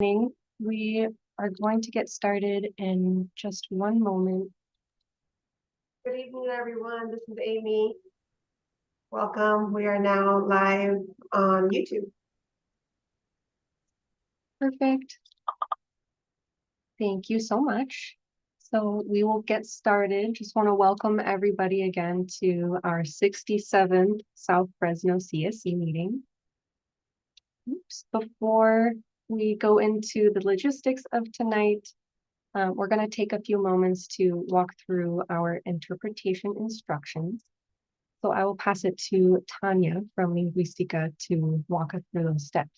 We are going to get started in just one moment. Good evening, everyone. This is Amy. Welcome. We are now live on YouTube. Perfect. Thank you so much. So we will get started. Just want to welcome everybody again to our 67th South Fresno CSC meeting. Before we go into the logistics of tonight, we're going to take a few moments to walk through our interpretation instructions. So I will pass it to Tanya from Lingüística to walk us through those steps.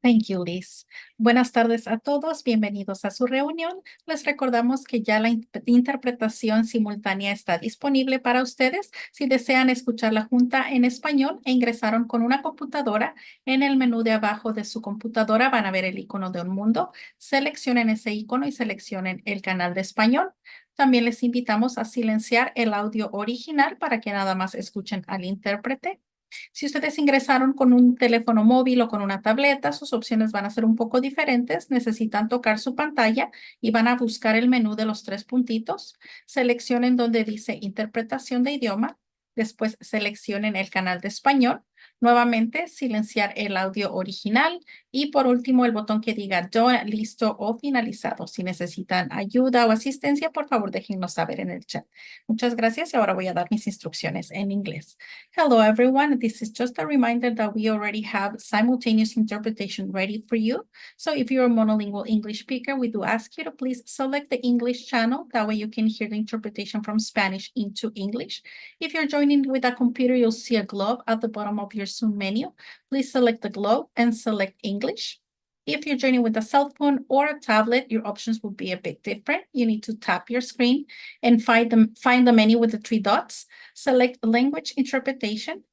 Thank you, Liz. Buenas tardes a todos. Bienvenidos a su reunión. Les recordamos que ya la interpretación simultánea está disponible para ustedes. Si desean escuchar la junta en español e ingresaron con una computadora, en el menú de abajo de su computadora van a ver el icono de un mundo. Seleccionen ese icono y seleccionen el canal de español. También les invitamos a silenciar el audio original para que nada más escuchen al intérprete. Si ustedes ingresaron con un teléfono móvil o con una tableta, sus opciones van a ser un poco diferentes. Necesitan tocar su pantalla y van a buscar el menú de los 3 puntitos. Seleccionen donde dice interpretación de idioma. Después seleccionen el canal de español. Nuevamente, silenciar el audio original. Y por último, el botón que diga done, listo o finalizado. Si necesitan ayuda o asistencia, por favor, déjennos saber en el chat. Muchas gracias y ahora voy a dar mis instrucciones en inglés. Hello, everyone. This is just a reminder that we already have simultaneous interpretation ready for you. So if you're a monolingual English speaker, we do ask you to please select the English channel. That way you can hear the interpretation from Spanish into English. If you're joining with a computer, you'll see a globe at the bottom of your Zoom menu. Please select the globe and select English. If you're joining with a cell phone or a tablet, your options will be a bit different. You need to tap your screen and find the menu with the 3 dots. Select language interpretation,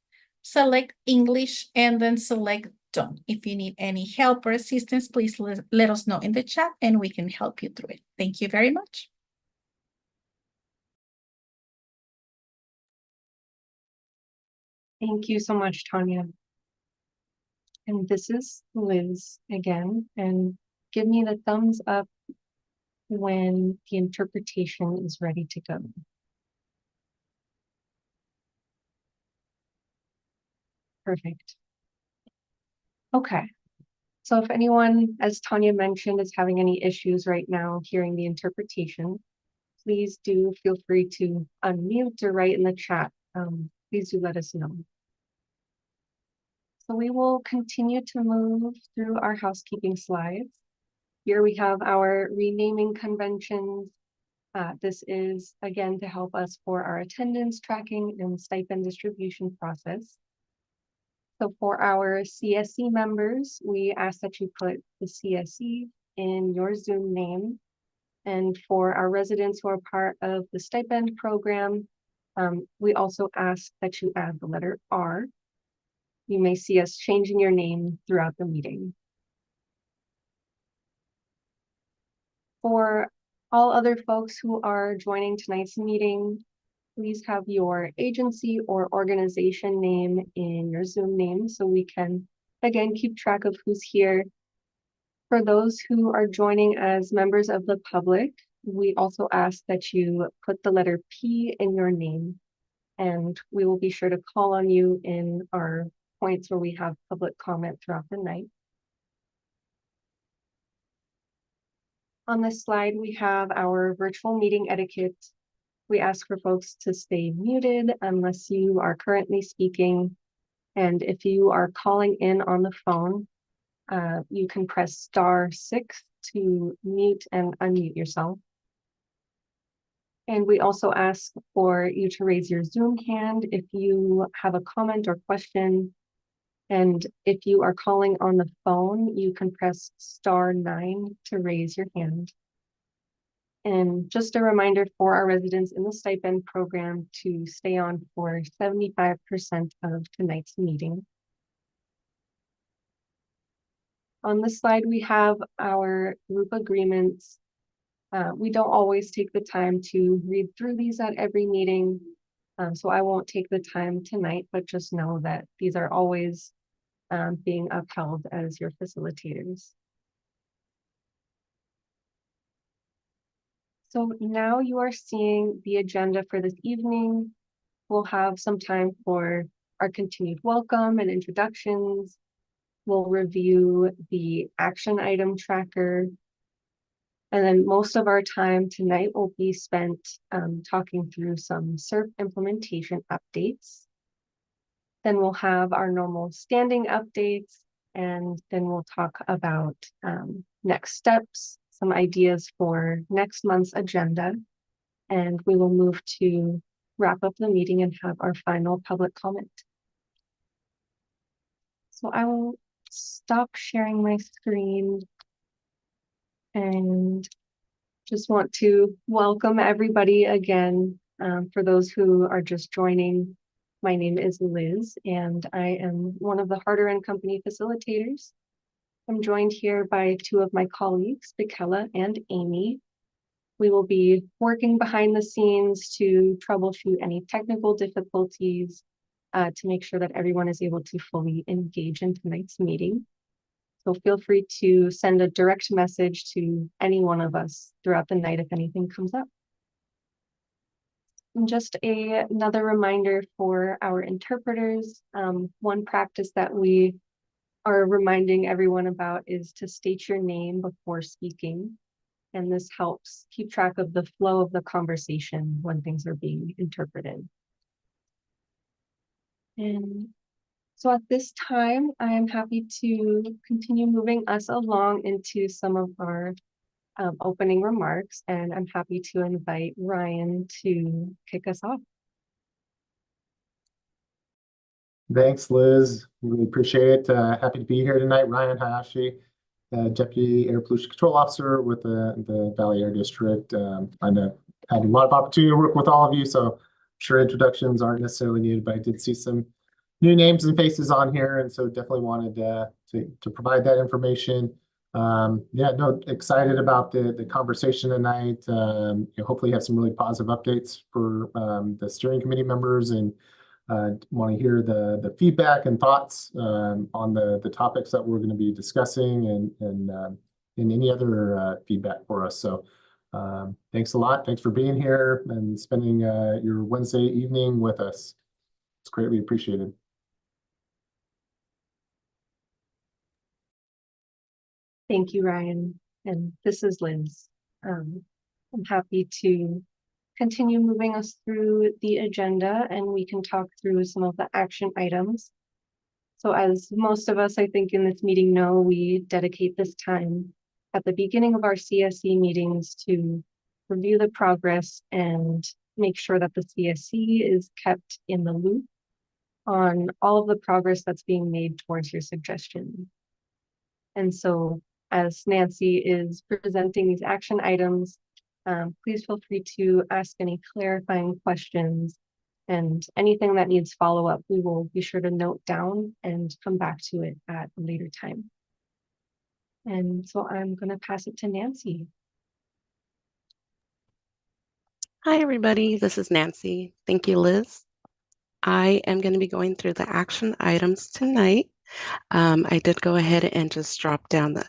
select English, and then select done. If you need any help or assistance, please let us know in the chat and we can help you through it. Thank you very much. Thank you so much, Tanya. And this is Liz again, and give me the thumbs up when the interpretation is ready to go. Perfect. Okay. So if anyone, as Tanya mentioned, is having any issues right now hearing the interpretation, please do feel free to unmute or write in the chat. Please do let us know. So we will continue to move through our housekeeping slides. Here we have our renaming conventions. This is, again, to help us for our attendance tracking and stipend distribution process. So for our CSC members, we ask that you put the CSC in your Zoom name. And for our residents who are part of the stipend program, we also ask that you add the letter R. You may see us changing your name throughout the meeting. For all other folks who are joining tonight's meeting, please have your agency or organization name in your Zoom name so we can, again, keep track of who's here. For those who are joining as members of the public, we also ask that you put the letter P in your name, and we will be sure to call on you in our points where we have public comment throughout the night. On this slide, we have our virtual meeting etiquette. We ask for folks to stay muted unless you are currently speaking. And if you are calling in on the phone, you can press *6 to mute and unmute yourself. And we also ask for you to raise your Zoom hand if you have a comment or question. And if you are calling on the phone, you can press *9 to raise your hand. And just a reminder for our residents in the stipend program to stay on for 75% of tonight's meeting. On this slide, we have our group agreements. We don't always take the time to read through these at every meeting, so I won't take the time tonight, but just know that these are always being upheld as your facilitators. So now you are seeing the agenda for this evening. We'll have some time for our continued welcome and introductions. We'll review the action item tracker. And then most of our time tonight will be spent talking through some SERP implementation updates. Then we'll have our normal standing updates, and then we'll talk about next steps, some ideas for next month's agenda, and we will move to wrap up the meeting and have our final public comment. So I will stop sharing my screen and just want to welcome everybody again. For those who are just joining, my name is Liz, and I am one of the Harder and Company facilitators. I'm joined here by two of my colleagues, Michaela and Amy. We will be working behind the scenes to troubleshoot any technical difficulties to make sure that everyone is able to fully engage in tonight's meeting. So feel free to send a direct message to any one of us throughout the night if anything comes up. And just another reminder for our interpreters, one practice that we are reminding everyone about is to state your name before speaking. And this helps keep track of the flow of the conversation when things are being interpreted. And so at this time, I am happy to continue moving us along into some of our opening remarks, and I'm happy to invite Ryan to kick us off. Thanks, Liz. Really appreciate it. Happy to be here tonight. Ryan Hayashi, Deputy Air Pollution Control Officer with the Valley Air District. I've had a lot of opportunity to work with all of you, so I'm sure introductions aren't necessarily needed, but I did see some new names and faces on here, and so definitely wanted to provide that information. Yeah, no, excited about the conversation tonight. Hopefully have some really positive updates for the steering committee members, and want to hear the feedback and thoughts on the topics that we're going to be discussing, and any other feedback for us. So thanks a lot. Thanks for being here and spending your Wednesday evening with us. It's greatly appreciated. Thank you, Ryan. And this is Liz. I'm happy to continue moving us through the agenda, and we can talk through some of the action items. So as most of us, I think, in this meeting know, we dedicate this time at the beginning of our CSC meetings to review the progress and make sure that the CSC is kept in the loop on all of the progress that's being made towards your suggestion. And so as Nancy is presenting these action items, please feel free to ask any clarifying questions, and anything that needs follow-up, we will be sure to note down and come back to it at a later time. And so I'm going to pass it to Nancy. Hi, everybody. This is Nancy. Thank you, Liz. I am going to be going through the action items tonight. I did go ahead and just drop down the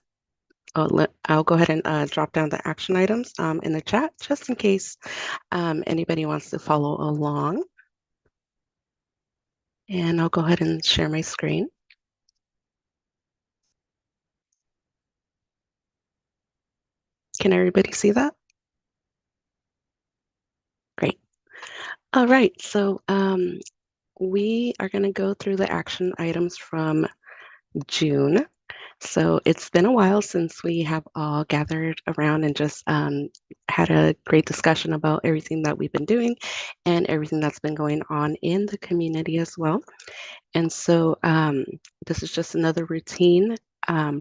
I'll go ahead and drop down the action items in the chat, just in case anybody wants to follow along. And I'll go ahead and share my screen. Can everybody see that? Great. All right, so we are going to go through the action items from June. So it's been a while since we have all gathered around and just had a great discussion about everything that we've been doing and everything that's been going on in the community as well. And so this is just another routine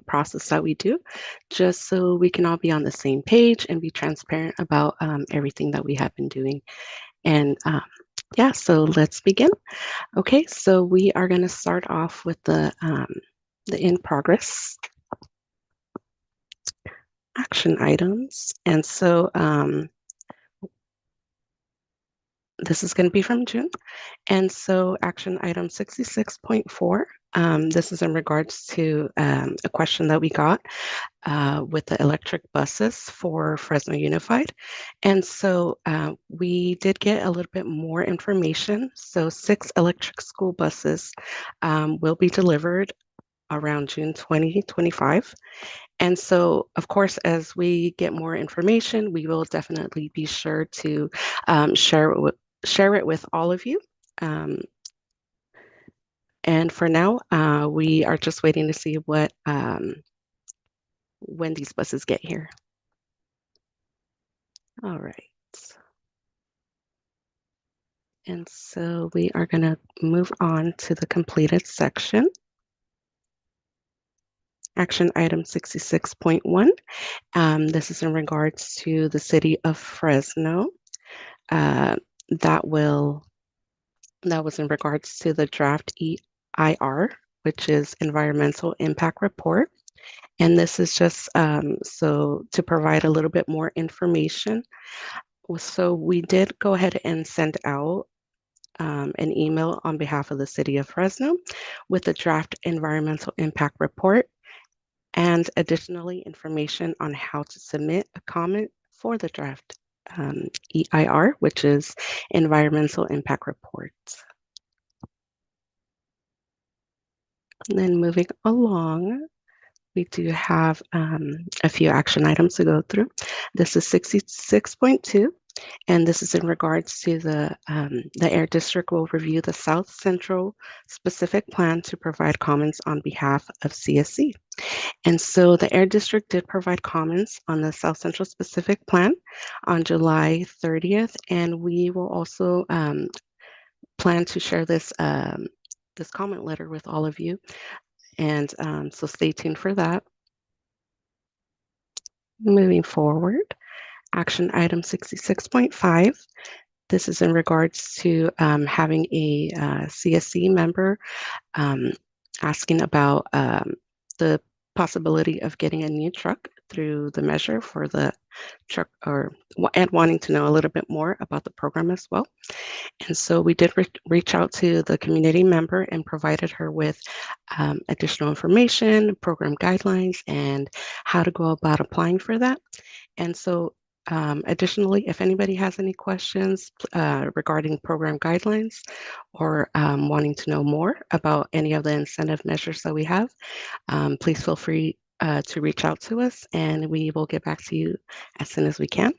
process that we do, just so we can all be on the same page and be transparent about everything that we have been doing. And yeah, so let's begin. Okay, so we are going to start off with the in progress action items. And so this is going to be from June. And so action item 66.4 This is in regards to a question that we got with the electric buses for Fresno Unified. And so we did get a little bit more information. So 6 electric school buses will be delivered around June 2025. And so, of course, as we get more information, we will definitely be sure to share it with all of you. And for now, we are just waiting to see what when these buses get here. All right. And so we are going to move on to the completed section. Action item 66.1. This is in regards to the city of Fresno. That was in regards to the draft EIR, which is Environmental Impact Report. And this is just so to provide a little bit more information. So we did go ahead and send out an email on behalf of the city of Fresno with the draft environmental impact report and additionally information on how to submit a comment for the draft EIR, which is environmental impact report. And then moving along, we do have a few action items to go through. This is 66.2, and this is in regards to the Air District will review the South Central specific plan to provide comments on behalf of CSC. And so the Air District did provide comments on the South Central specific plan on July 30th, and we will also plan to share this this comment letter with all of you. And so stay tuned for that. Moving forward, action item 66.5. This is in regards to having a CSC member asking about the possibility of getting a new truck through the measure for the truck, and wanting to know a little bit more about the program as well. And so we did reach out to the community member and provided her with additional information, program guidelines, and how to go about applying for that. And so additionally, if anybody has any questions regarding program guidelines or wanting to know more about any of the incentive measures that we have, please feel free to reach out to us and we will get back to you as soon as we can.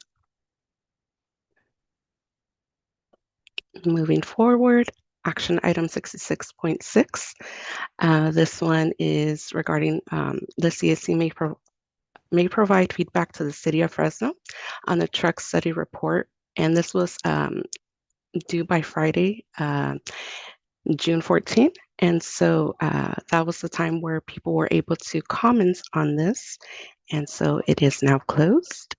Moving forward, action item 66.6. This one is regarding the CSC may provide feedback to the city of Fresno on the truck study report. And this was due by Friday, June 14th. And so that was the time where people were able to comment on this. And so it is now closed.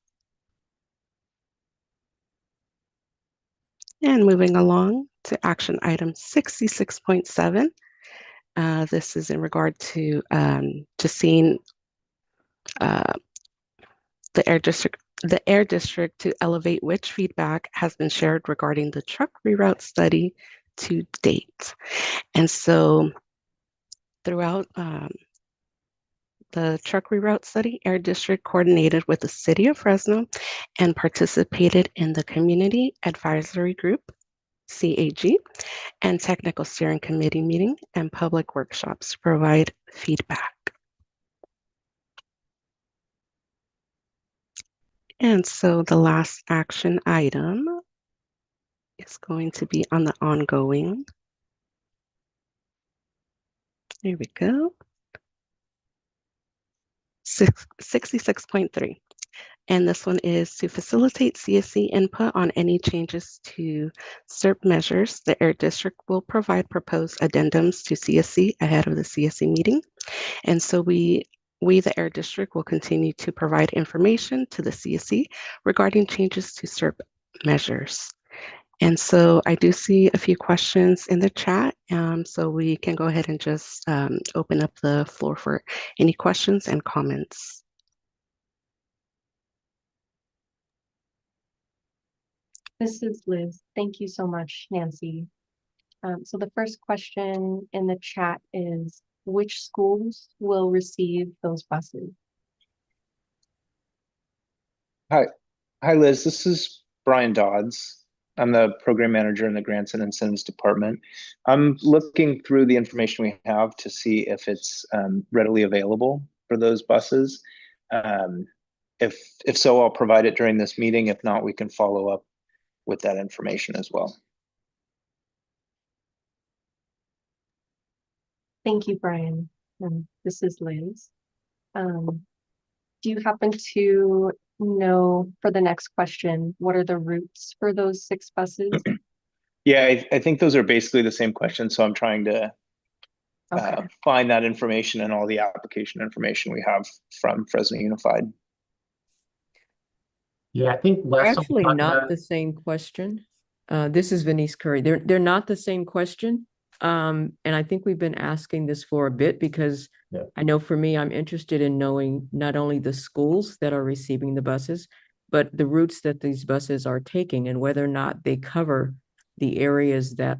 And moving along to action item 66.7. This is in regard to just seeing the Air District to elevate which feedback has been shared regarding the truck reroute study to date. And so throughout the truck reroute study, Air District coordinated with the City of Fresno and participated in the Community Advisory Group, CAG, and Technical Steering Committee meeting and public workshops to provide feedback. And so the last action item is going to be on the ongoing. There we go. 66.3. And this one is to facilitate CSC input on any changes to SERP measures. The Air District will provide proposed addendums to CSC ahead of the CSC meeting. And so we, the Air District, will continue to provide information to the CSC regarding changes to SERP measures. And so I do see a few questions in the chat, so we can go ahead and just open up the floor for any questions and comments. This is Liz. Thank you so much, Nancy. So the first question in the chat is, which schools will receive those buses? Hi, Liz. This is Brian Dodds. I'm the program manager in the Grants and Incentives Department. I'm looking through the information we have to see if it's readily available for those buses. If so, I'll provide it during this meeting. If not, we can follow up with that information as well. Thank you, Brian. This is Liz. Do you happen to know for the next question, what are the routes for those 6 buses? Yeah, I think those are basically the same questions. So I'm trying to Okay, find that information and all the application information we have from Fresno Unified. Yeah, I think last time we Actually, talked not about the same question. This is Venice Curry. They're not the same question. And I think we've been asking this for a bit because Yeah. I know for me, I'm interested in knowing not only the schools that are receiving the buses, but the routes that these buses are taking and whether or not they cover the areas that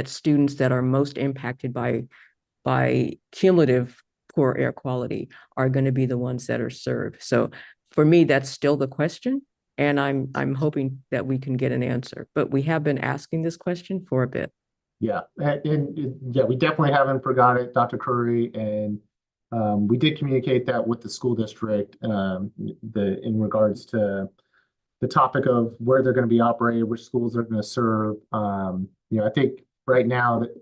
students that are most impacted by cumulative poor air quality are going to be the ones that are served. So for me, that's still the question. And I'm hoping that we can get an answer, but we have been asking this question for a bit. Yeah, yeah, we definitely haven't forgot it, Dr. Curry, and we did communicate that with the school district in regards to the topic of where they're going to be operated, which schools they're going to serve. I think right now that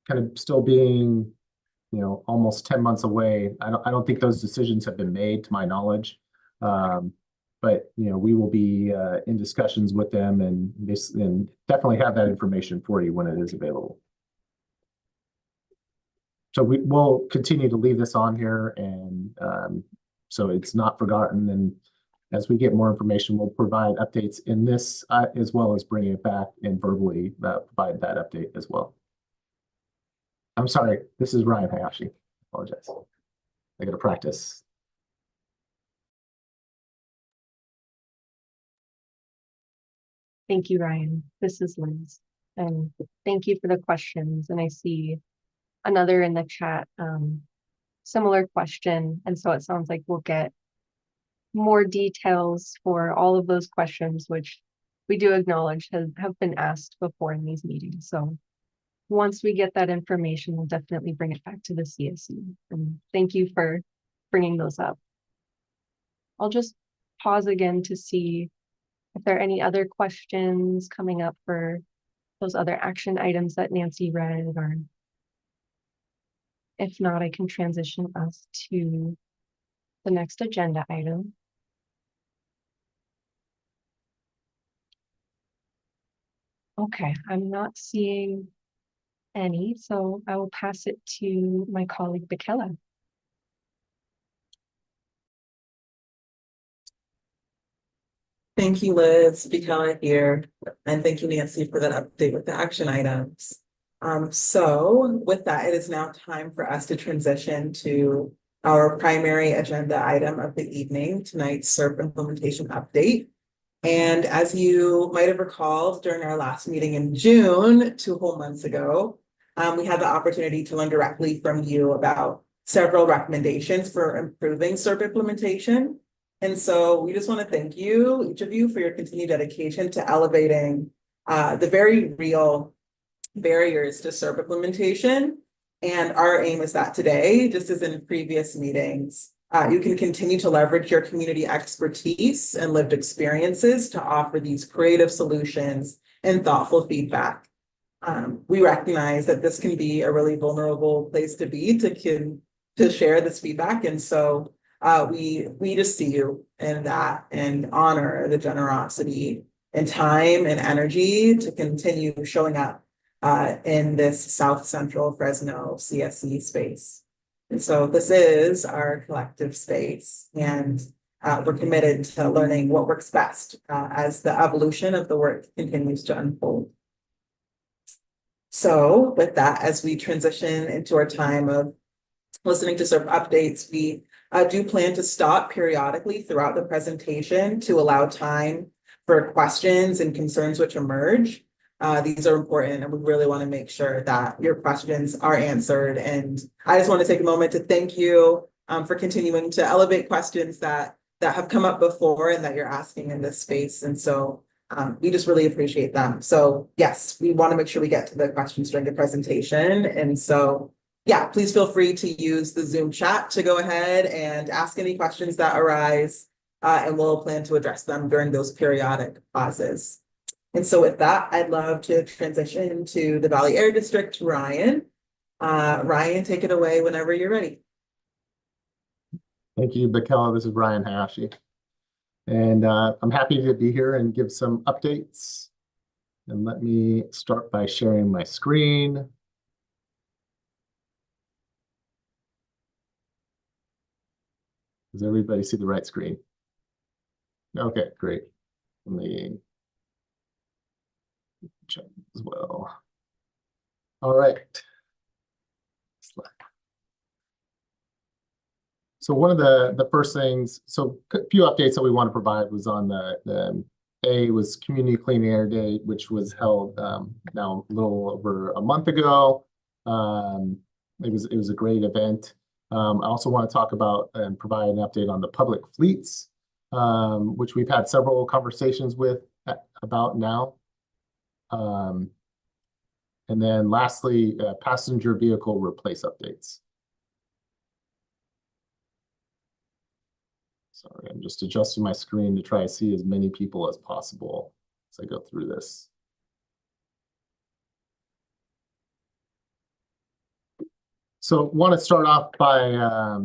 kind of still being, almost 10 months away, I don't think those decisions have been made to my knowledge. But we will be in discussions with them and definitely have that information for you when it is available. So we'll continue to leave this on here, and so it's not forgotten. And as we get more information, we'll provide updates in this as well as bringing it back and verbally provide that update as well. I'm sorry, this is Ryan Hayashi. Apologize. I got to practice. thank you, Ryan. This is Liz. And thank you for the questions. And I see another in the chat, similar question. And so it sounds like we'll get more details for all of those questions, which we do acknowledge have been asked before in these meetings. So once we get that information, we'll definitely bring it back to the CSC. And thank you for bringing those up. I'll just pause again to see if there are any other questions coming up for those other action items that Nancy read, or if not, I can transition us to the next agenda item. Okay, I'm not seeing any, so I will pass it to my colleague, Bekela. Thank you, Liz. Bekela here. And thank you, Nancy, for that update with the action items. So with that, it is now time for us to transition to our primary agenda item of the evening, tonight's SERP implementation update. And as you might have recalled during our last meeting in June, 2 whole months ago, we had the opportunity to learn directly from you about several recommendations for improving SERP implementation. And so we just want to thank you, each of you, for your continued dedication to elevating the very real barriers to SERP implementation. And our aim is that today, just as in previous meetings, you can continue to leverage your community expertise and lived experiences to offer these creative solutions and thoughtful feedback. We recognize that this can be a really vulnerable place to be to share this feedback. And so we just see you in that and honor the generosity and time and energy to continue showing up in this South Central Fresno CSC space. And so this is our collective space, and we're committed to learning what works best as the evolution of the work continues to unfold. So with that, as we transition into our time of listening to SERP updates, we do plan to stop periodically throughout the presentation to allow time for questions and concerns which emerge. These are important, and we really want to make sure that your questions are answered. And I just want to take a moment to thank you for continuing to elevate questions that have come up before and that you're asking in this space. And so we just really appreciate them. So yes, we want to make sure we get to the questions during the presentation. And so yeah, please feel free to use the Zoom chat to go ahead and ask any questions that arise, and we'll plan to address them during those periodic pauses. And so with that, I'd love to transition to the Valley Air District, Ryan. Ryan, take it away whenever you're ready. Thank you, Bekela. This is Ryan Hayashi. And I'm happy to be here and give some updates. And let me start by sharing my screen. Does everybody see the right screen? Okay, great. Let me check as well. All right. So one of the first things, so a few updates that we want to provide was on the A was Community Clean Air Day, which was held now a little over a month ago. It was a great event. I also want to talk about and provide an update on the public fleets, which we've had several conversations about now. And then lastly, passenger vehicle replace updates. Sorry, I'm just adjusting my screen to try to see as many people as possible as I go through this. So want to start off by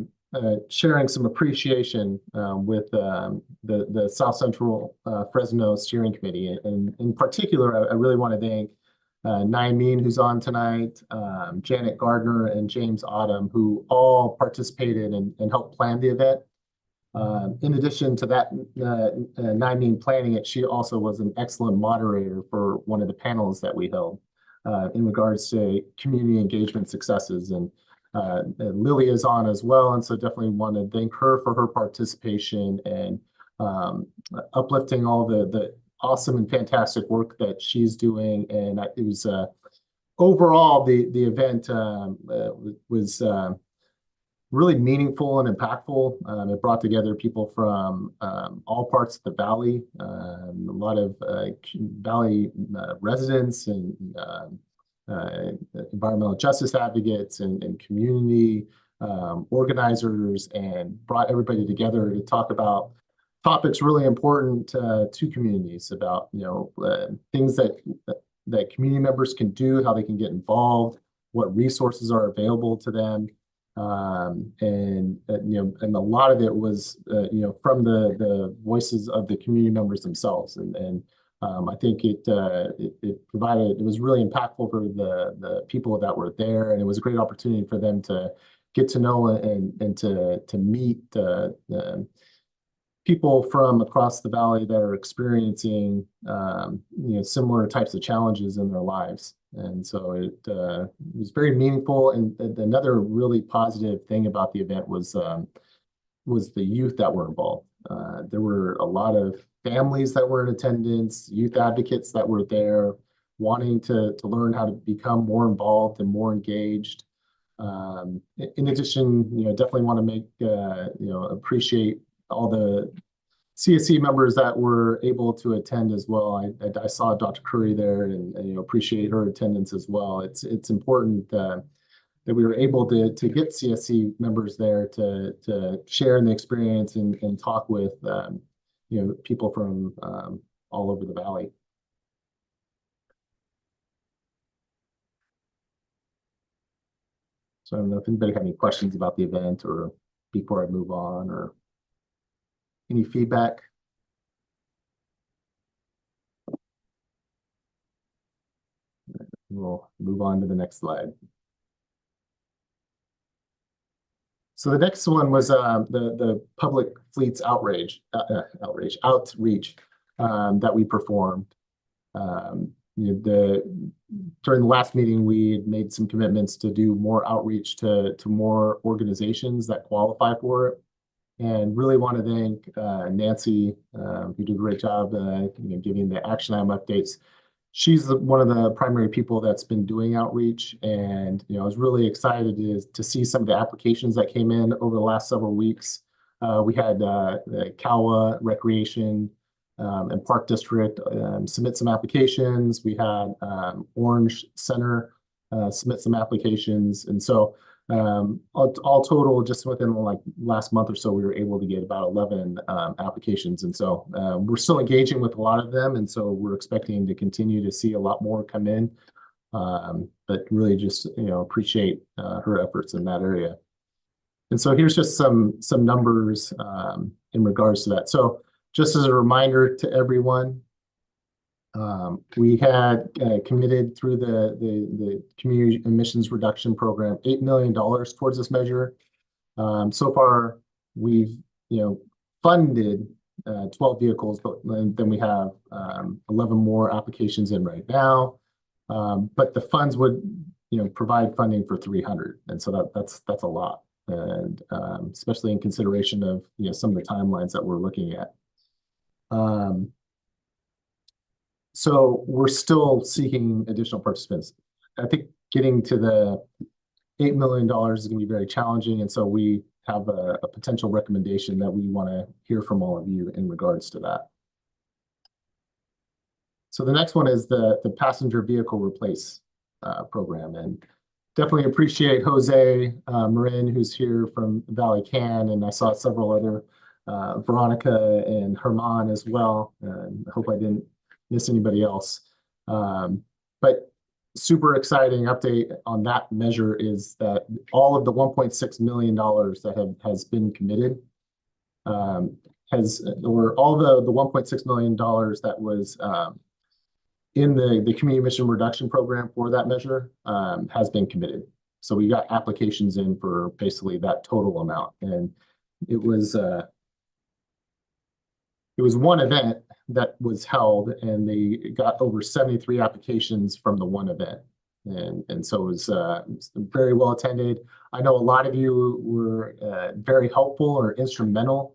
sharing some appreciation with the South Central Fresno Steering Committee. And in particular, I really want to thank Naimeen, who's on tonight, Janet Gardner, and James Autumn, who all participated and helped plan the event. In addition to that, Naimeen planning it, she also was an excellent moderator for one of the panels that we held in regards to community engagement successes. And Lily is on as well, and so definitely want to thank her for her participation and uplifting all the awesome and fantastic work that she's doing. And it was overall the event was really meaningful and impactful. It brought together people from all parts of the valley, a lot of valley residents and environmental justice advocates and community organizers, and brought everybody together to talk about topics really important to communities, about things that community members can do, how they can get involved, what resources are available to them. And a lot of it was from the voices of the community members themselves, and I think it was really impactful for the people that were there, and it was a great opportunity for them to get to know and to meet people from across the valley that are experiencing similar types of challenges in their lives. And so it was very meaningful. And another really positive thing about the event was the youth that were involved. There were a lot of families that were in attendance, youth advocates that were there, wanting to learn how to become more involved and more engaged. In addition, definitely want to make appreciate all the CSC members that were able to attend as well. I saw Dr. Curry there, and appreciate her attendance as well. It's important that we were able to get CSC members there to share in the experience and talk with people from all over the valley. So I don't know if anybody had any questions about the event, or before I move on, or any feedback. We'll move on to the next slide. So the next one was the public fleets outreach that we performed. During the last meeting, we had made some commitments to do more outreach to more organizations that qualify for it, and really want to thank Nancy, who did a great job giving the action item updates. she's one of the primary people that's been doing outreach, and I was really excited to see some of the applications that came in over the last several weeks. We had the Calwa Recreation and Park District submit some applications. We had Orange Center submit some applications, and so all total, just within like last month or so, we were able to get about 11 applications. And so we're still engaging with a lot of them. And so we're expecting to continue to see a lot more come in. But really just, appreciate her efforts in that area. And so here's just some numbers in regards to that. So just as a reminder to everyone, we had committed through the community emissions reduction program $8 million towards this measure. So far, we've funded 12 vehicles, but then we have 11 more applications in right now. But the funds would provide funding for 300, and so that's a lot, and especially in consideration of some of the timelines that we're looking at. So we're still seeking additional participants. I think getting to the $8 million is going to be very challenging, and so we have a potential recommendation that we want to hear from all of you in regards to that. So the next one is the passenger vehicle replace program, and definitely appreciate Jose Marin, who's here from Valley Can, and I saw several other Veronica and Herman as well. I hope I didn't miss anybody else. But super exciting update on that measure is that all of the $1.6 million that has been committed or all the $1.6 million that was in the community emission reduction program for that measure has been committed. So we got applications in for basically that total amount, and it was one event that was held, and they got over 73 applications from the one event. And so it was very well attended. I know a lot of you were very helpful or instrumental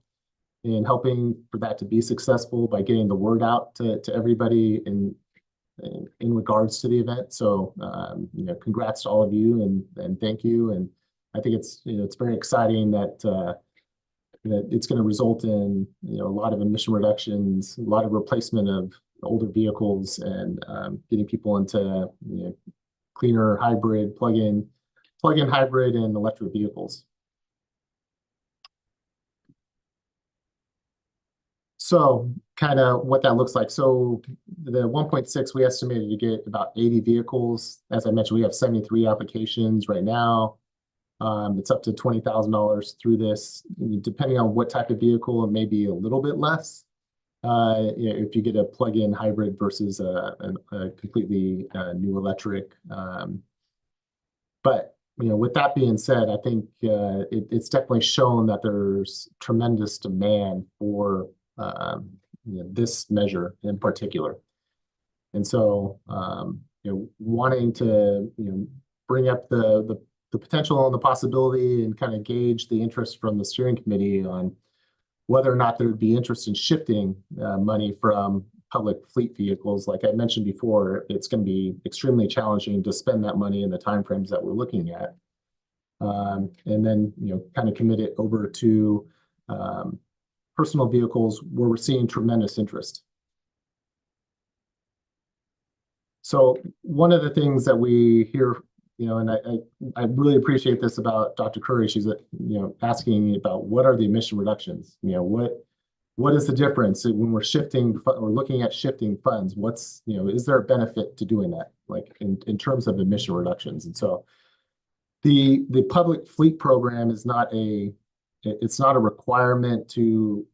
in helping for that to be successful by getting the word out to everybody in regards to the event. So, congrats to all of you, and thank you. And I think it's very exciting that it's going to result in a lot of emission reductions, a lot of replacement of older vehicles, and getting people into cleaner hybrid, plug-in hybrid and electric vehicles. So kind of what that looks like. So the 1.6, we estimated to get about 80 vehicles. As I mentioned, we have 73 applications right now. It's up to $20,000 through this. Depending on what type of vehicle, it may be a little bit less. If you get a plug-in hybrid versus a completely new electric. But with that being said, I think it's definitely shown that there's tremendous demand for this measure in particular. And so wanting to bring up the potential and the possibility and kind of gauge the interest from the steering committee on whether or not there would be interest in shifting money from public fleet vehicles. Like I mentioned before, it's going to be extremely challenging to spend that money in the timeframes that we're looking at. And then, kind of commit it over to personal vehicles where we're seeing tremendous interest. So one of the things that we hear, and I really appreciate this about Dr. Curry. She's asking about what are the emission reductions? What is the difference when we're shifting or looking at shifting funds? What's is there a benefit to doing that, like in terms of emission reductions? And so the public fleet program is not a requirement to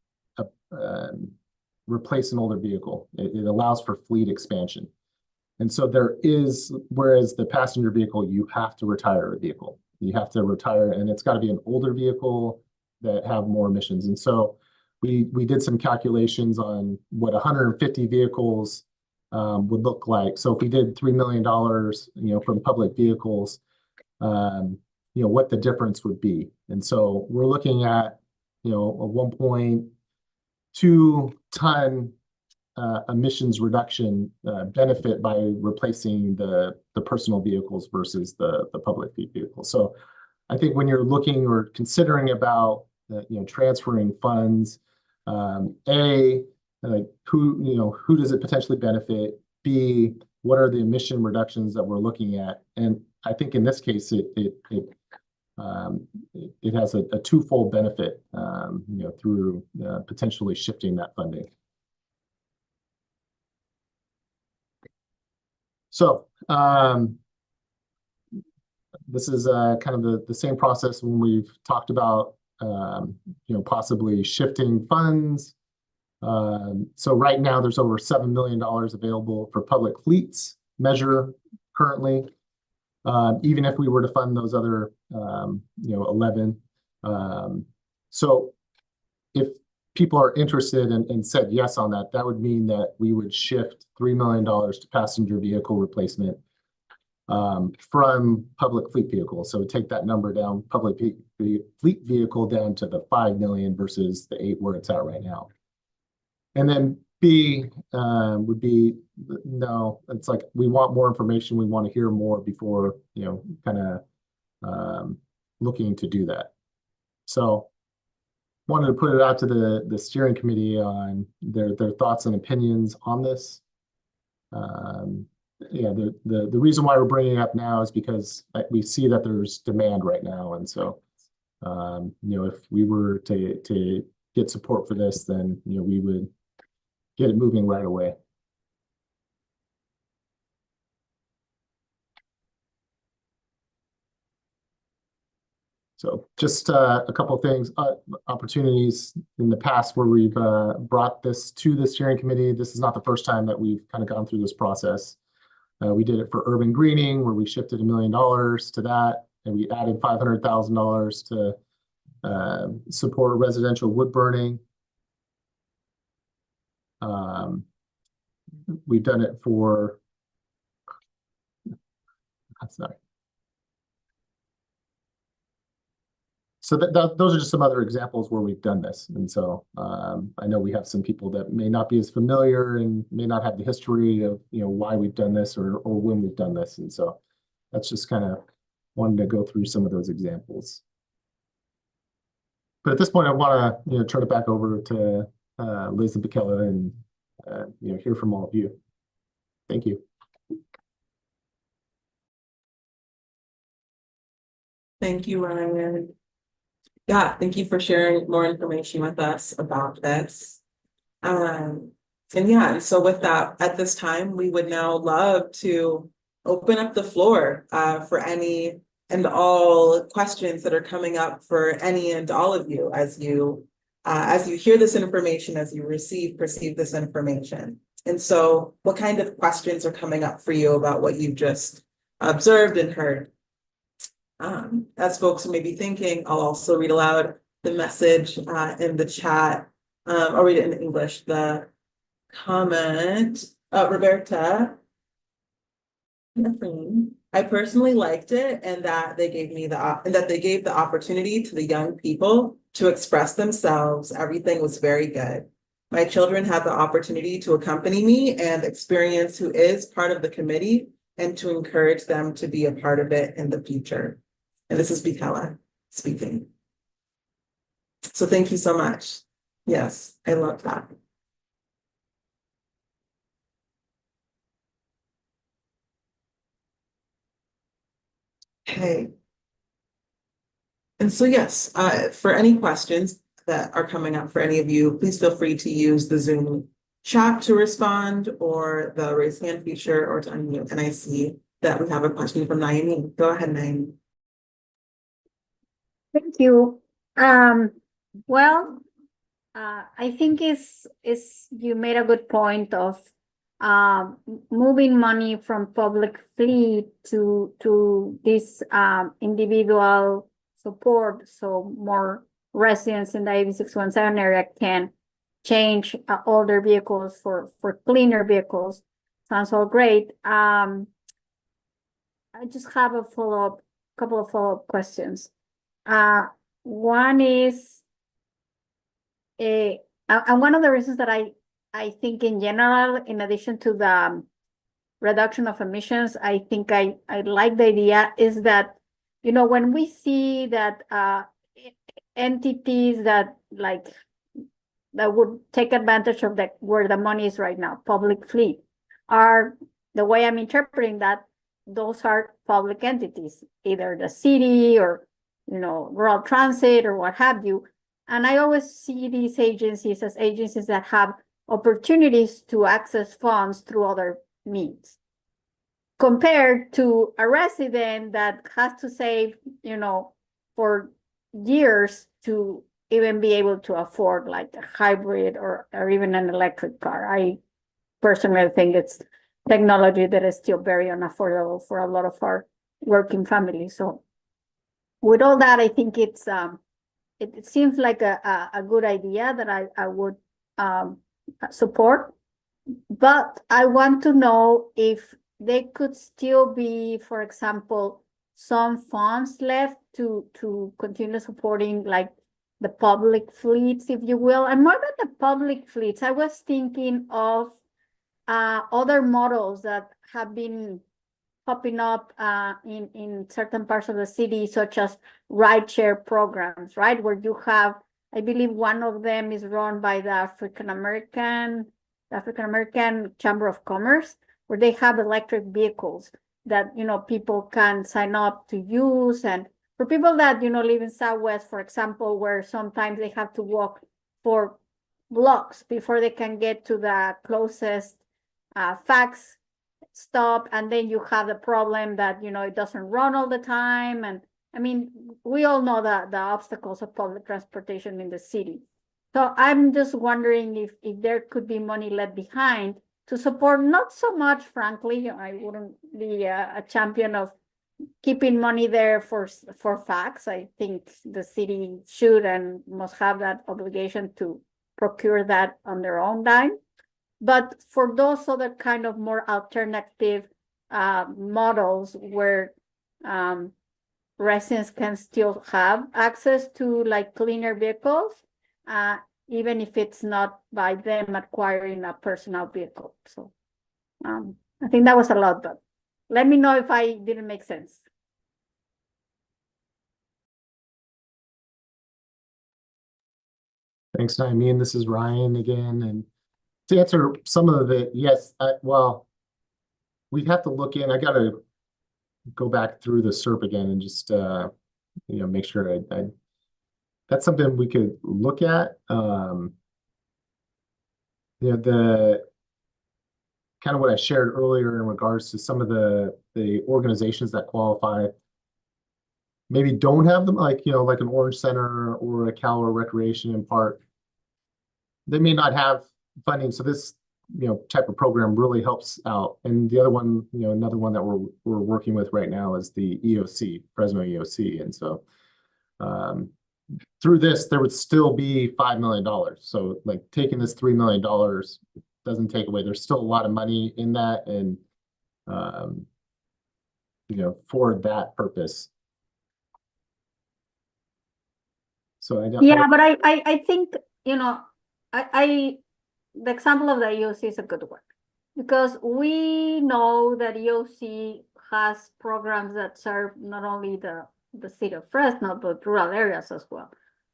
replace an older vehicle. It allows for fleet expansion. And so there is, whereas the passenger vehicle, you have to retire a vehicle. You have to retire, and it's got to be an older vehicle that have more emissions. And so we did some calculations on what 150 vehicles would look like. So if we did $3 million, from public vehicles, what the difference would be. And so we're looking at, a 1.2 ton emissions reduction benefit by replacing the personal vehicles versus the public fleet vehicles. So I think when you're looking or considering about transferring funds, like who does it potentially benefit? B, what are the emission reductions that we're looking at? And I think in this case, it has a twofold benefit, through potentially shifting that funding. So this is kind of the same process when we've talked about possibly shifting funds. So right now there's over $7 million available for public fleets measure currently. Even if we were to fund those other 11. So if people are interested and said yes on that, that would mean that we would shift $3 million to passenger vehicle replacement from public fleet vehicles. So take that number down, public fleet vehicle down to the 5 million versus the 8 where it's at right now. And then B would be, no, it's like we want more information. We want to hear more before, kind of looking to do that. So wanted to put it out to the steering committee on their thoughts and opinions on this. Yeah, the reason why we're bringing it up now is because we see that there's demand right now. And so, if we were to get support for this, then, we would get it moving right away. So just a couple of things, opportunities in the past where we've brought this to the steering committee. This is not the first time that we've kind of gone through this process. We did it for urban greening, where we shifted $1 million to that, and we added $500,000 to support residential wood burning. We've done it for, sorry. So those are just some other examples where we've done this. And so I know we have some people that may not be as familiar and may not have the history of, why we've done this or when we've done this. And so that's just kind of wanted to go through some of those examples. But at this point, I want to, turn it back over to Liz and Bekela and, hear from all of you. Thank you. Thank you, Ryan. Yeah, thank you for sharing more information with us about this. And so with that, at this time, we would now love to open up the floor for any and all questions that are coming up for any and all of you as you hear this information, as you perceive this information. And so what kind of questions are coming up for you about what you've just observed and heard? As folks may be thinking, I'll also read aloud the message in the chat. I'll read it in English. The comment, Roberta, I personally liked it, and that they gave me the opportunity to the young people to express themselves. Everything was very good. My children had the opportunity to accompany me and experience who is part of the committee and to encourage them to be a part of it in the future. And this is Bekela speaking. So thank you so much. Yes, I love that. Okay. And so yes, for any questions that are coming up for any of you, please feel free to use the Zoom chat to respond or the raise hand feature or to unmute. And I see that we have a question from Naomi. Go ahead, Naomi. Thank you. Well, I think is you made a good point of moving money from public fleet to this individual support, so more residents in the AB 617 area can change older vehicles for cleaner vehicles. Sounds all great. I just have a couple of follow-up questions. One is, and one of the reasons that I I think in general, in addition to the reduction of emissions, I think I like the idea is that, you know, when we see that entities that like that would take advantage of the where the money is right now, public fleet, are the way I'm interpreting that, those are public entities, either the city or, you know, rural transit or what have you. And I always see these agencies as agencies that have opportunities to access funds through other means, compared to a resident that has to save, you know, for years to even be able to afford like a hybrid or even an electric car. I personally think it's technology that is still very unaffordable for a lot of our working families. So with all that, I think it's it seems like a good idea that I would support. But I want to know if they could still be, for example, some funds left to continue supporting like the public fleets, if you will. And more than the public fleets, I was thinking of other models that have been popping up in certain parts of the city, such as rideshare programs, right? Where you have, I believe one of them is run by the African American Chamber of Commerce, where they have electric vehicles that, you know, people can sign up to use. And for people that, you know, live in Southwest, for example, where sometimes they have to walk for blocks before they can get to the closest fax stop, and then you have the problem that, you know, it doesn't run all the time. And I mean, we all know the obstacles of public transportation in the city. So I'm just wondering if there could be money left behind to support, not so much, frankly, I wouldn't be a champion of keeping money there for fax. I think the city should and must have that obligation to procure that on their own dime. But for those other kind of more alternative models where residents can still have access to like cleaner vehicles, even if it's not by them acquiring a personal vehicle. So I think that was a lot, but let me know if I didn't make sense. Thanks, Naomi. This is Ryan again. And to answer some of it, yes, well, we'd have to look in. I got to go back through the SERP again and just, you know, make sure that's something we could look at. You know, the kind of what I shared earlier in regards to some of the organizations that qualify maybe don't have them, like, you know, like an Orange Center or a Cal or Recreation in Park. They may not have funding, so this, you know, type of program really helps out. And the other one, you know, another one that we're working with right now is the EOC, Fresno EOC. And so through this, there would still be $5 million. So like taking this $3 million doesn't take away. There's still a lot of money in that, and you know, for that purpose. So yeah, but I think, you know, the example of the EOC is a good one, because we know that EOC has programs that serve not only the city of Fresno, but rural areas as well.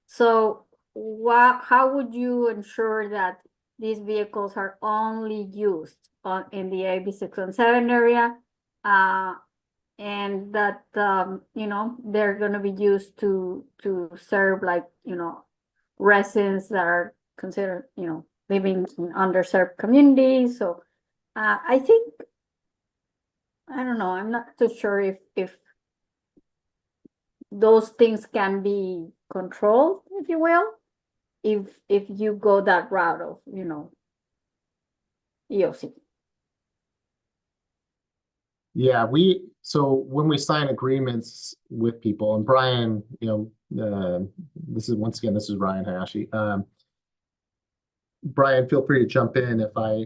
So how would you ensure that these vehicles are only used in the AB 617 area, and that you know, they're going to be used to serve, like, you know, residents that are considered, you know, living in underserved communities? So I think, I don't know, I'm not too sure if those things can be controlled, if you will, if you go that route of, you know, EOC. Yeah, so when we sign agreements with people, and Brian, you know, this is Ryan Hayashi. Brian, feel free to jump in if I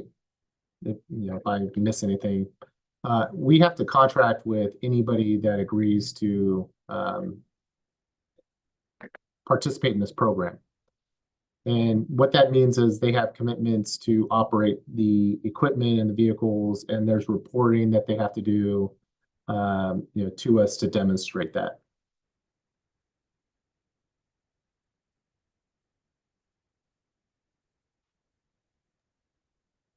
miss anything. We have to contract with anybody that agrees to participate in this program. And what that means is they have commitments to operate the equipment and the vehicles, and there's reporting that they have to do, to us to demonstrate that.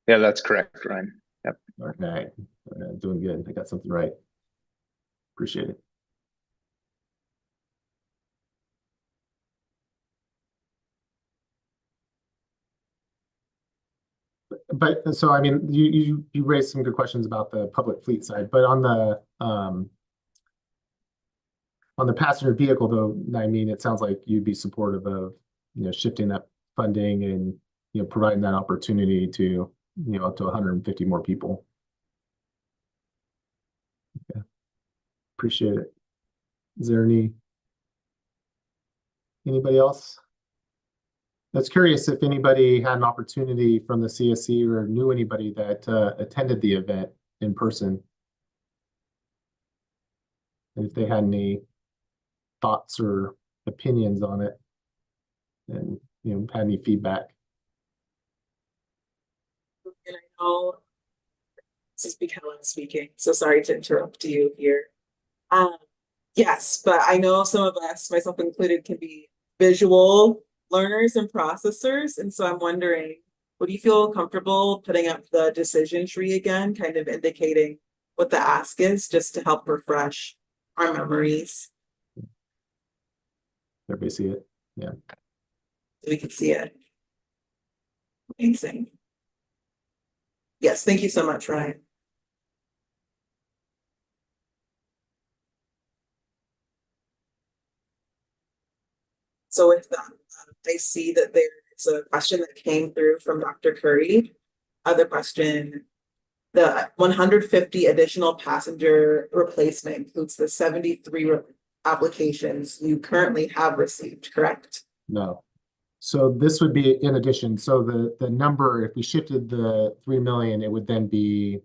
Yeah, that's correct, Ryan. Yep. Okay, doing good. I got something right. Appreciate it. But so I mean, you raised some good questions about the public fleet side, but on the passenger vehicle though, I mean, it sounds like you'd be supportive of, shifting that funding and, providing that opportunity to, up to 150 more people. Yeah. Appreciate it. Is there anybody else? I was curious if anybody had an opportunity from the CSC or knew anybody that attended the event in person. And if they had any thoughts or opinions on it and, had any feedback. And I know this is Helen speaking, so sorry to interrupt you here. Yes, but I know some of us, myself included, can be visual learners and processors. And so I'm wondering, would you feel comfortable putting up the decision tree again, kind of indicating what the ask is, just to help refresh our memories? Everybody see it? Yeah. So we can see it. Amazing. Yes, thank you so much, Ryan. So with that, I see that there's a question that came through from Dr. Curry. Other question, the 150 additional passenger replacement includes the 73 applications you currently have received, correct? No. So this would be in addition. So the number, if we shifted the 3 million, it would then be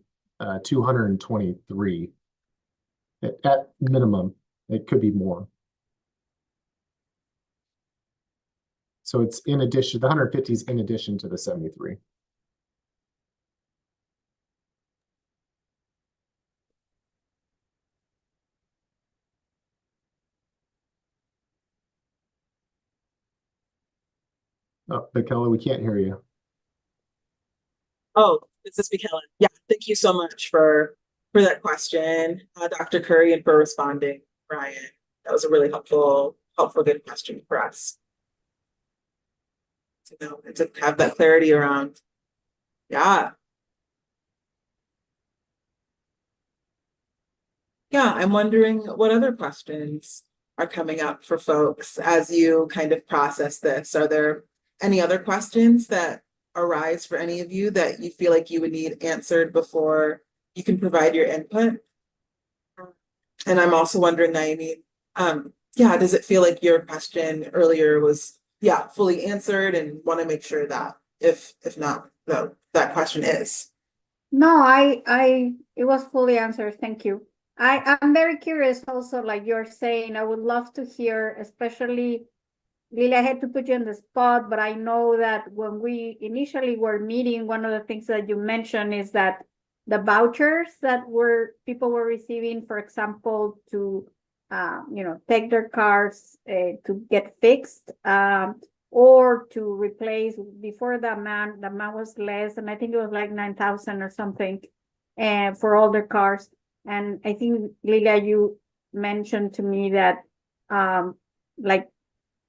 223 at minimum. It could be more. So it's in addition, the 150 is in addition to the 73. Oh, Michaela, we can't hear you. Oh, this is Helen. Yeah, thank you so much for that question, Dr. Curry, and for responding, Ryan. That was a really helpful, good question for us. To know and to have that clarity around. Yeah. Yeah, I'm wondering what other questions are coming up for folks as you kind of process this. Are there any other questions that arise for any of you that you feel like you would need answered before you can provide your input? And I'm also wondering, Naomi, does it feel like your question earlier was, fully answered, and want to make sure that if not, that question is? No, it was fully answered. Thank you. I'm very curious also, like you're saying, I would love to hear, especially, Lily, I had to put you on the spot, but I know that when we initially were meeting, one of the things that you mentioned is that the vouchers that people were receiving, for example, to take their cars to get fixed, or to replace. Before the amount was less, and I think it was like 9,000 or something, for all their cars. And I think, Lilia, you mentioned to me that like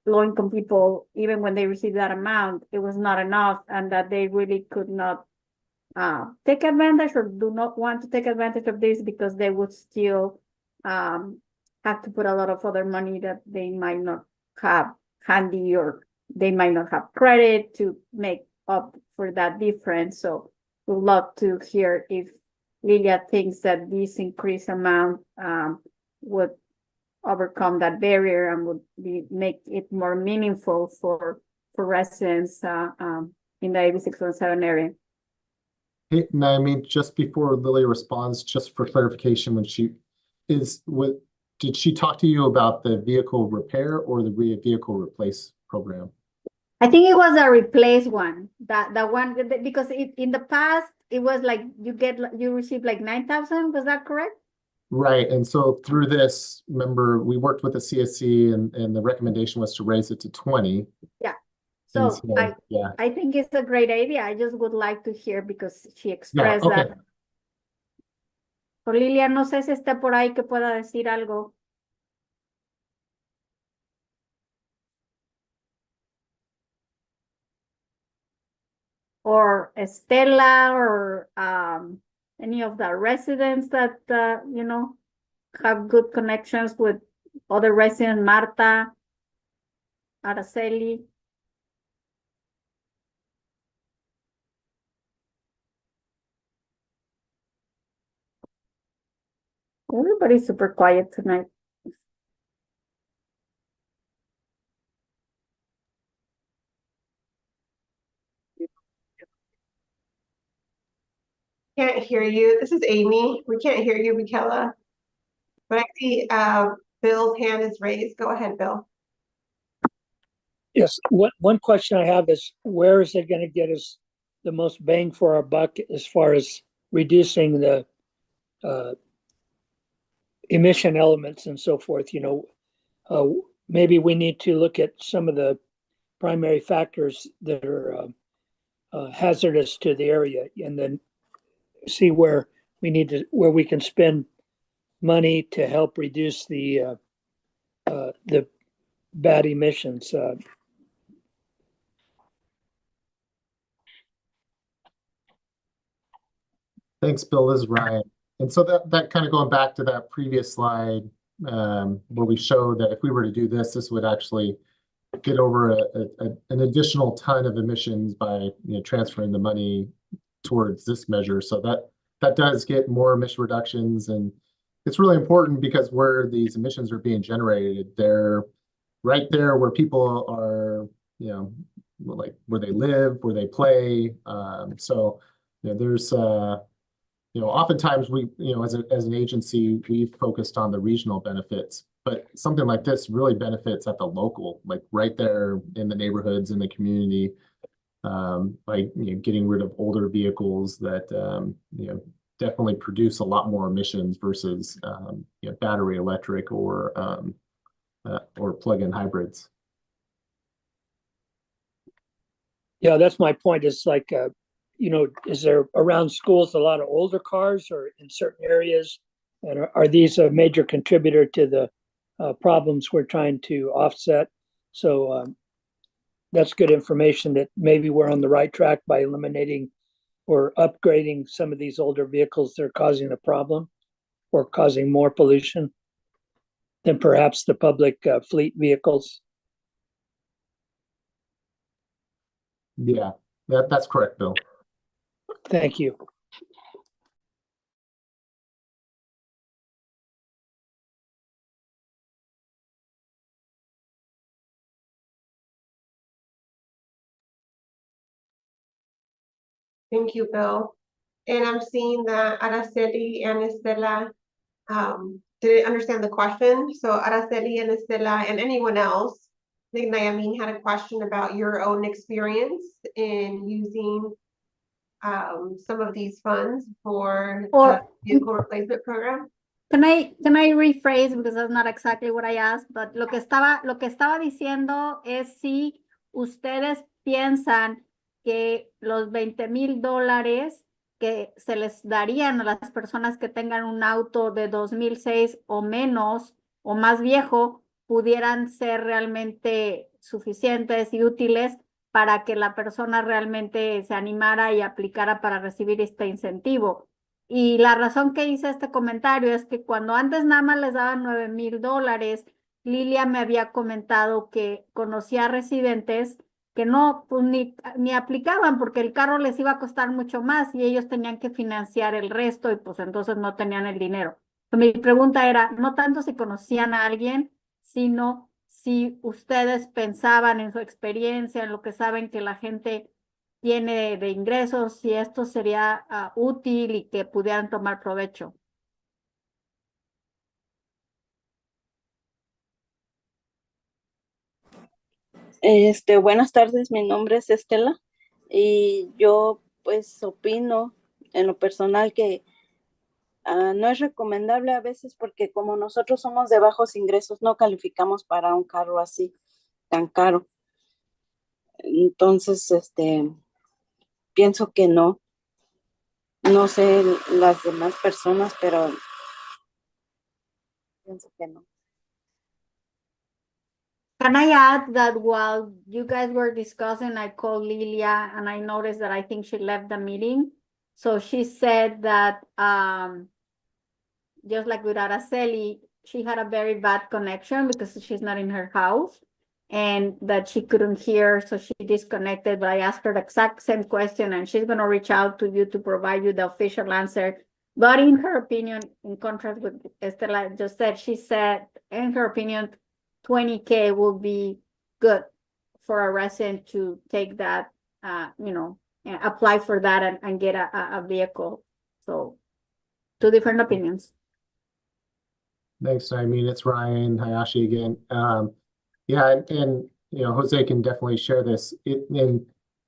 low-income people, even when they received that amount, it was not enough, and that they really could not take advantage or do not want to take advantage of this because they would still have to put a lot of other money that they might not have handy, or they might not have credit to make up for that difference. So we'd love to hear if Lilia thinks that this increased amount would overcome that barrier and would make it more meaningful for residents in the AB 617 area. Hey, Naomi, just before Lily responds, just for clarification, did she talk to you about the vehicle repair or the vehicle replace program? I think it was a replace one, that one, because in the past, it was like you receive like 9,000, was that correct? Right, and so through this, remember, we worked with the CSC and the recommendation was to raise it to 20. Yeah. And So yeah, I think it's a great idea. I just would like to hear because she yeah, expressed okay. that. Por Lilia, no sé si esté por ahí que pueda decir algo. Or Estela or any of the residents that, you know, have good connections with other residents, Marta, Araceli. Everybody's super quiet tonight. Can't hear you. This is Amy. We can't hear you, Michaela. But I see Bill's hand is raised. Go ahead, Bill. Yes, one question I have is where is it going to get us the most bang for our buck as far as reducing the emission elements and so forth? You know, maybe we need to look at some of the primary factors that are hazardous to the area, and then see where we can spend money to help reduce the bad emissions. Thanks, Bill. This is Ryan. And so that kind of going back to that previous slide, where we showed that if we were to do this, this would actually get over an additional ton of emissions by transferring the money towards this measure. So that does get more emission reductions, and it's really important because where these emissions are being generated, they're right there where people are, like where they live, where they play. So there's oftentimes we, as an agency, we've focused on the regional benefits, but something like this really benefits at the local, like right there in the neighborhoods, in the community, by getting rid of older vehicles that definitely produce a lot more emissions versus battery electric or plug-in hybrids. Yeah, that's my point. It's like, is there around schools a lot of older cars or in certain areas? And are these a major contributor to the problems we're trying to offset? So that's good information that maybe we're on the right track by eliminating or upgrading some of these older vehicles that are causing a problem or causing more pollution than perhaps the public fleet vehicles. Yeah, that's correct, Bill. Thank you. Thank you, Bill. And I'm seeing that Araceli and Estela didn't understand the question. So Araceli and Estela and anyone else, I think Nayamin had a question about your own experience in using some of these funds for the vehicle replacement program. Can I rephrase because that's not exactly what I asked, but lo que estaba diciendo es si ustedes piensan que los $20,000 que se les darían a las personas que tengan un auto de 2006 o menos o más viejo pudieran ser realmente suficientes y útiles para que la persona realmente se animara y aplicara para recibir este incentivo. Y la razón que hice este comentario es que cuando antes nada más les daban $9,000, Lilia me había comentado que conocía residentes que no, pues ni aplicaban porque el carro les iba a costar mucho más y ellos tenían que financiar el resto y pues entonces no tenían el dinero. Mi pregunta era, no tanto si conocían a alguien, sino si ustedes pensaban en su experiencia, en lo que saben que la gente tiene de ingresos, si esto sería útil y que pudieran tomar provecho. Buenas tardes, mi nombre es Estela y yo pues opino en lo personal que no es recomendable a veces porque como nosotros somos de bajos ingresos no calificamos para un carro así tan caro. Entonces, pienso que no. No sé las demás personas, pero pienso que no. Can I add that while you guys were discussing, I called Lilia and I noticed that I think she left the meeting. So she said that just like with Araceli, she had a very bad connection because she's not in her house and that she couldn't hear, so she disconnected. But I asked her the exact same question and she's gonna reach out to you to provide you the official answer. But in her opinion, in contrast with Estela just said, she said, in her opinion, 20K will be good for a resident to take that, apply for that and get a vehicle. So 2 different opinions. Thanks. I mean, it's Ryan Hayashi again. Yeah, and you know, Jose can definitely share this. And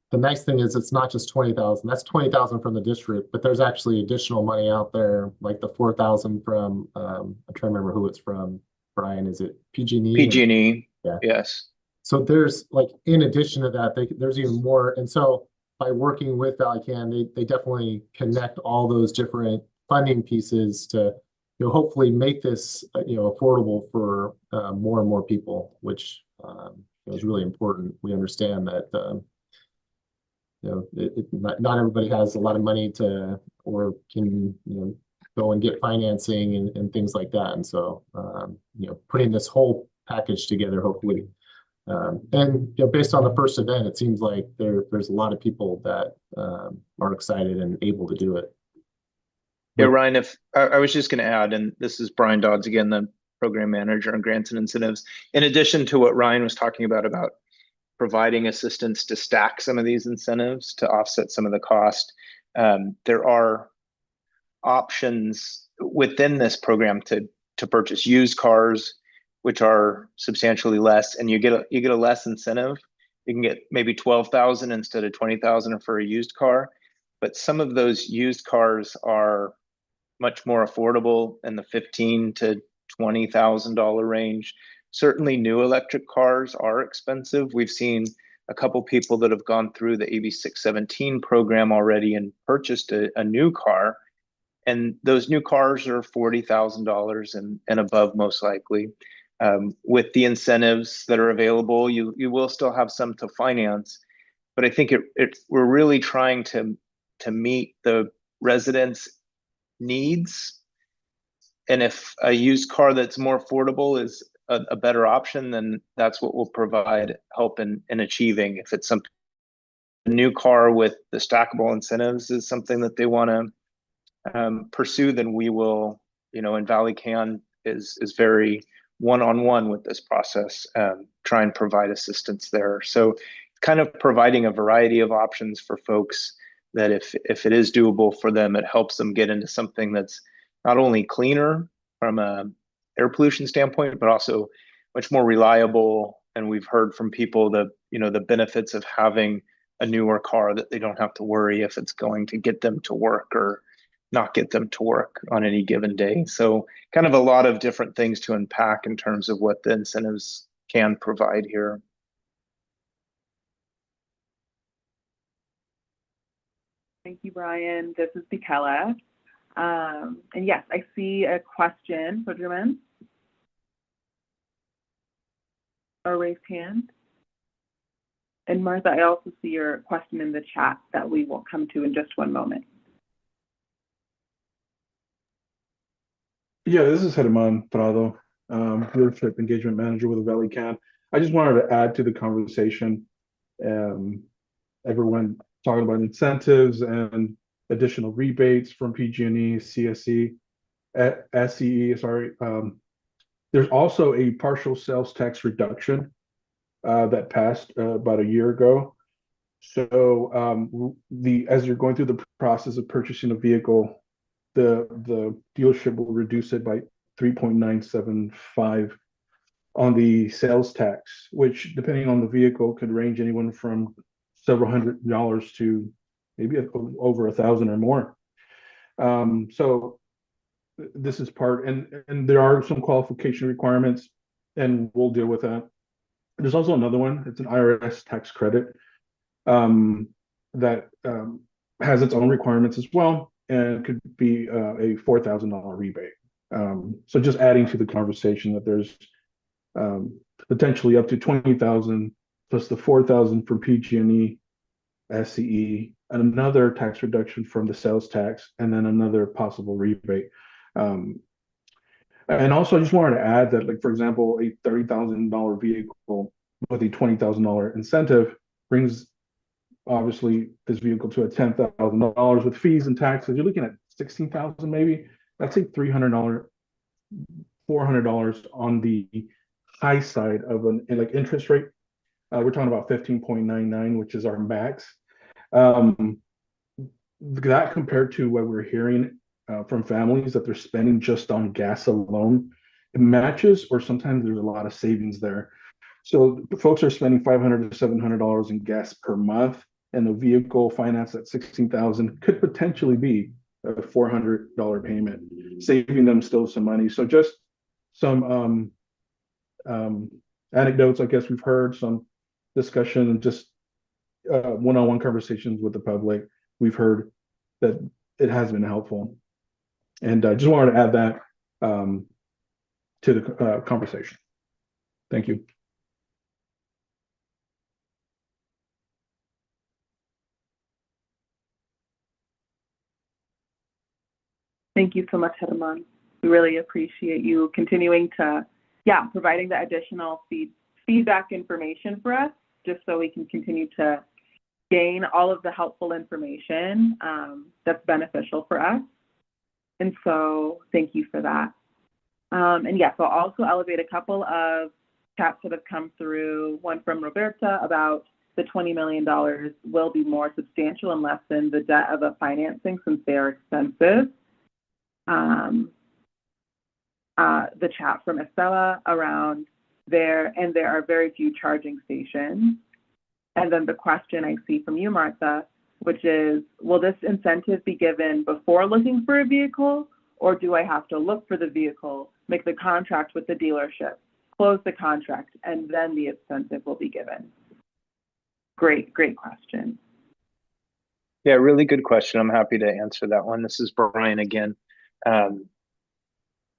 the nice thing is it's not just 20,000. That's 20,000 from the district, but there's actually additional money out there, like the 4,000 from I'm trying to remember who it's from. Brian, is it PG&E? PG&E. Yeah. Yes. So there's like, in addition to that, there's even more. And so by working with ValleyCan, they definitely connect all those different funding pieces to, you know, hopefully make this, affordable for more and more people, which is really important. We understand that, not everybody has a lot of money to, or can, go and get financing and things like that. And so, putting this whole package together, hopefully, and based on the first event, it seems like there's a lot of people that are excited and able to do it. Yeah, Ryan, if I was just going to add, and this is Brian Dodds again, the program manager on grants and incentives. In addition to what Ryan was talking about providing assistance to stack some of these incentives to offset some of the cost, there are options within this program to purchase used cars, which are substantially less, and you get a less incentive. You can get maybe 12,000 instead of 20,000 for a used car, but some of those used cars are much more affordable in the $15,000 to $20,000 range. Certainly, new electric cars are expensive. We've seen a couple people that have gone through the AB 617 program already and purchased a new car, and those new cars are $40,000 and above, most likely. With the incentives that are available, you will still have some to finance, but I think we're really trying to meet the residents' needs. And if a used car that's more affordable is a better option, then that's what will provide help in achieving. If it's something, a new car with the stackable incentives is something that they want to pursue, then we will, and ValleyCan is very one-on-one with this process, try and provide assistance there. So kind of providing a variety of options for folks that if it is doable for them, it helps them get into something that's not only cleaner from a air pollution standpoint, but also much more reliable. And we've heard from people that, the benefits of having a newer car, that they don't have to worry if it's going to get them to work or not get them to work on any given day. So kind of a lot of different things to unpack in terms of what the incentives can provide here. Thank you, Brian. This is Bikela. And yes, I see a question, Soderman, or raised hand. And Martha, I also see your question in the chat that we will come to in just one moment. Yeah, this is Germán Prado, Leadership Engagement Manager with ValleyCan. I just wanted to add to the conversation. Everyone talking about incentives and additional rebates from PG&E, CSC, SCE, sorry. There's also a partial sales tax reduction that passed about a year ago. So as you're going through the process of purchasing a vehicle, the dealership will reduce it by 3.975 on the sales tax, which depending on the vehicle could range anyone from several $100s to maybe over 1,000 or more. So this is part, and there are some qualification requirements, and we'll deal with that. There's also another one. It's an IRS tax credit that has its own requirements as well, and could be a $4,000 rebate. So just adding to the conversation that there's potentially up to 20,000 plus the 4,000 from PG&E, SCE, and another tax reduction from the sales tax, and then another possible rebate. And also, I just wanted to add that, like, for example, a $30,000 vehicle with a $20,000 incentive brings, obviously, this vehicle to a $10,000 with fees and taxes. You're looking at $16,000 maybe. That's a $300, $400 on the high side of an like interest rate. We're talking about 15.99, which is our max. That compared to what we're hearing from families that they're spending just on gas alone, it matches, or sometimes there's a lot of savings there. So folks are spending $500 to $700 in gas per month, and the vehicle finance at $16,000 could potentially be a $400 payment, saving them still some money. So just some anecdotes, I guess we've heard, some discussion, and just one-on-one conversations with the public. We've heard that it has been helpful. And I just wanted to add that to the conversation. Thank you. Thank you so much, Herman. We really appreciate you continuing to, providing the additional feedback information for us, just so we can continue to gain all of the helpful information that's beneficial for us. And so thank you for that. And yes, I'll also elevate a couple of chats that have come through, one from Roberta about the $20 million will be more substantial and less than the debt of a financing since they are expensive. The chat from Estella around there are very few charging stations. And then the question I see from you, Martha, which is, will this incentive be given before looking for a vehicle, or do I have to look for the vehicle, make the contract with the dealership, close the contract, and then the incentive will be given? Great question. Yeah, really good question. I'm happy to answer that one. This is Brian again.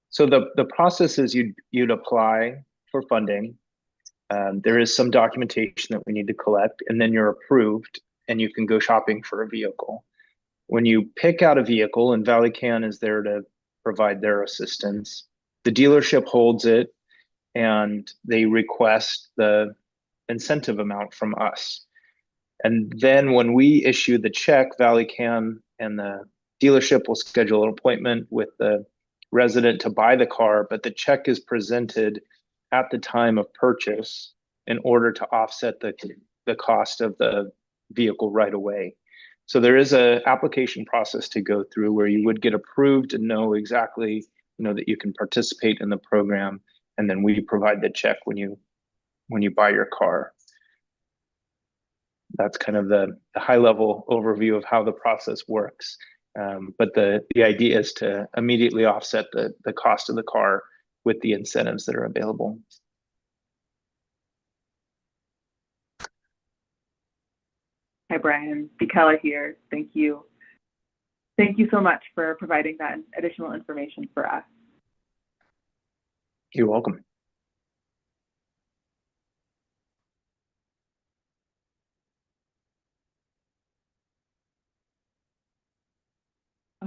So the process is you'd apply for funding. There is some documentation that we need to collect, and then you're approved and you can go shopping for a vehicle. When you pick out a vehicle, and ValleyCan is there to provide their assistance, the dealership holds it and they request the incentive amount from us. And then when we issue the check, ValleyCan and the dealership will schedule an appointment with the resident to buy the car, but the check is presented at the time of purchase in order to offset the cost of the vehicle right away. So there is an application process to go through where you would get approved and know exactly, that you can participate in the program, and then we provide the check when you buy your car. That's kind of the high level overview of how the process works. But the idea is to immediately offset the cost of the car with the incentives that are available. Hi, Brian. Bikela here. Thank you. Thank you so much for providing that additional information for us. You're welcome.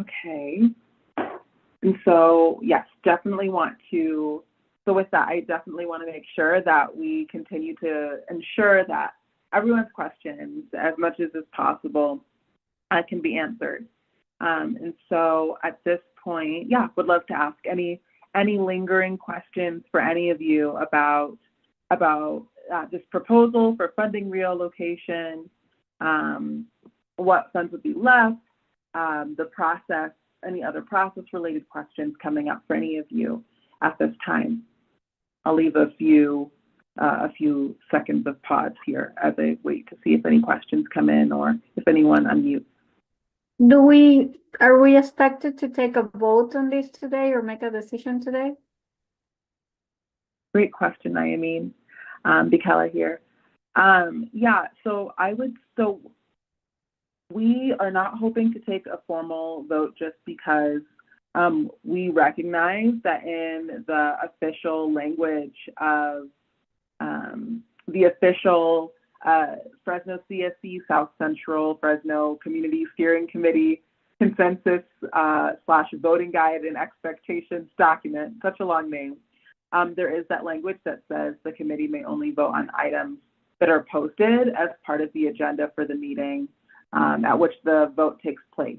Okay. And so, yes, definitely want to, so with that, I definitely want to make sure that we continue to ensure that everyone's questions, as much as is possible, can be answered. And so at this point, would love to ask any lingering questions for any of you about this proposal for funding reallocation, what funds would be left, the process, any other process related questions coming up for any of you at this time. I'll leave a few seconds of pause here as I wait to see if any questions come in or if anyone unmutes. Are we expected to take a vote on this today or make a decision today? Great question, Nayamin. Bikala here. Yeah, so we are not hoping to take a formal vote just because we recognize that in the official language of the official Fresno CSC South Central Fresno Community Steering Committee consensus / voting guide and expectations document, such a long name. There is that language that says the committee may only vote on items that are posted as part of the agenda for the meeting at which the vote takes place,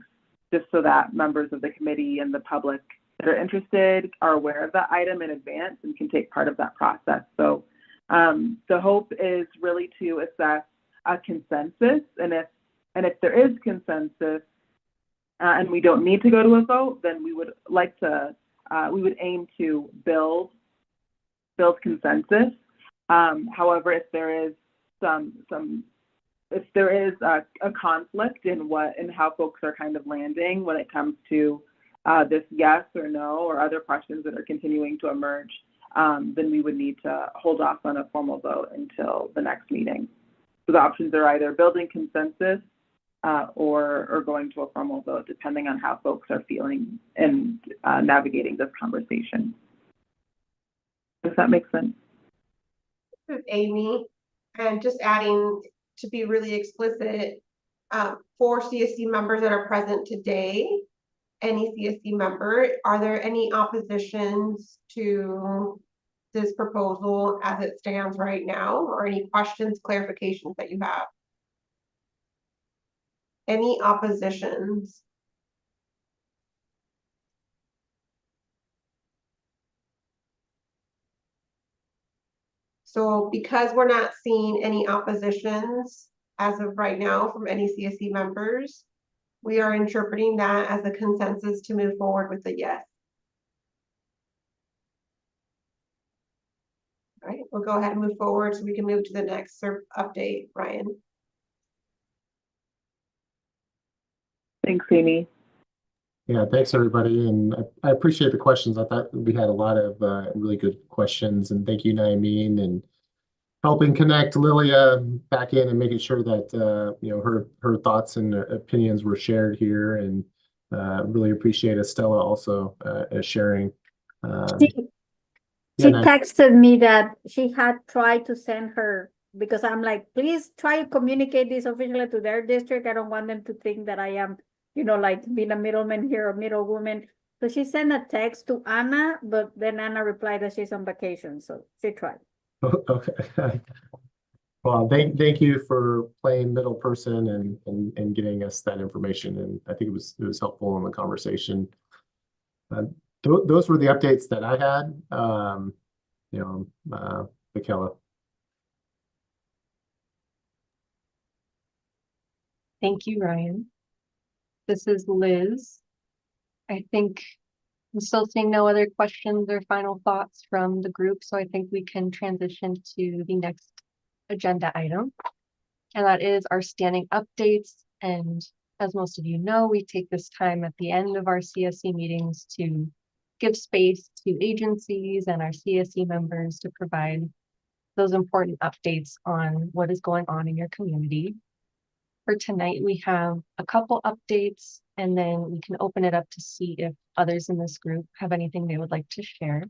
just so that members of the committee and the public that are interested are aware of that item in advance and can take part of that process. So the hope is really to assess a consensus, and if there is consensus and we don't need to go to a vote, then we would aim to build consensus. However, if there is a conflict in how folks are kind of landing when it comes to this yes or no or other questions that are continuing to emerge, then we would need to hold off on a formal vote until the next meeting. So the options are either building consensus or going to a formal vote, depending on how folks are feeling and navigating this conversation. Does that make sense? This is Amy, and just adding to be really explicit, for CSC members that are present today, any CSC member, are there any oppositions to this proposal as it stands right now, or any questions, clarifications that you have? Any oppositions? So because we're not seeing any oppositions as of right now from any CSC members, we are interpreting that as a consensus to move forward with the yes. All right, we'll go ahead and move forward so we can move to the next update, Ryan. Thanks, Amy. Yeah, thanks everybody, and I appreciate the questions. I thought we had a lot of really good questions, and thank you, Naimeen, and helping connect Lilia back in and making sure that her thoughts and opinions were shared here, and really appreciate Estella also sharing. She texted me that she had tried to send her, because I'm like, please try to communicate this officially to their district. I don't want them to think that I am, like being a middleman here, a middlewoman. So she sent a text to Anna, but then Anna replied that she's on vacation. So she tried. Okay. Well, thank you for playing middle person and getting us that information. And I think it was helpful in the conversation. Those were the updates that I had. Michaela. Thank you, Ryan. This is Liz. I think I'm still seeing no other questions or final thoughts from the group, so I think we can transition to the next agenda item, and that is our standing updates. And as most of you know, we take this time at the end of our CSC meetings to give space to agencies and our CSC members to provide those important updates on what is going on in your community. For tonight, we have a couple updates, and then we can open it up to see if others in this group have anything they would like to share.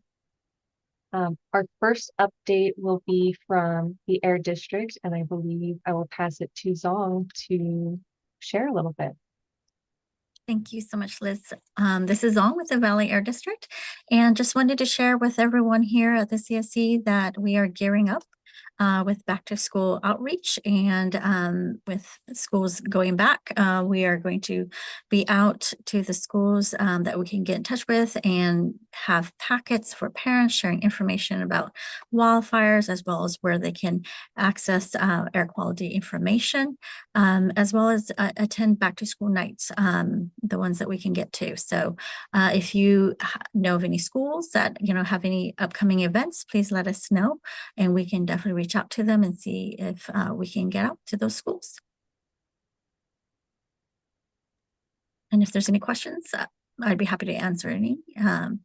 Our first update will be from the Air District, and I believe I will pass it to Zong to share a little bit. Thank you so much, Liz. This is Zong with the Valley Air District, and just wanted to share with everyone here at the CSC that we are gearing up with back to school outreach, and with schools going back, we are going to be out to the schools that we can get in touch with and have packets for parents sharing information about wildfires, as well as where they can access air quality information, as well as attend back to school nights, the ones that we can get to. So if you know of any schools that have any upcoming events, please let us know, and we can definitely reach out to them and see if we can get out to those schools. And if there's any questions, I'd be happy to answer any,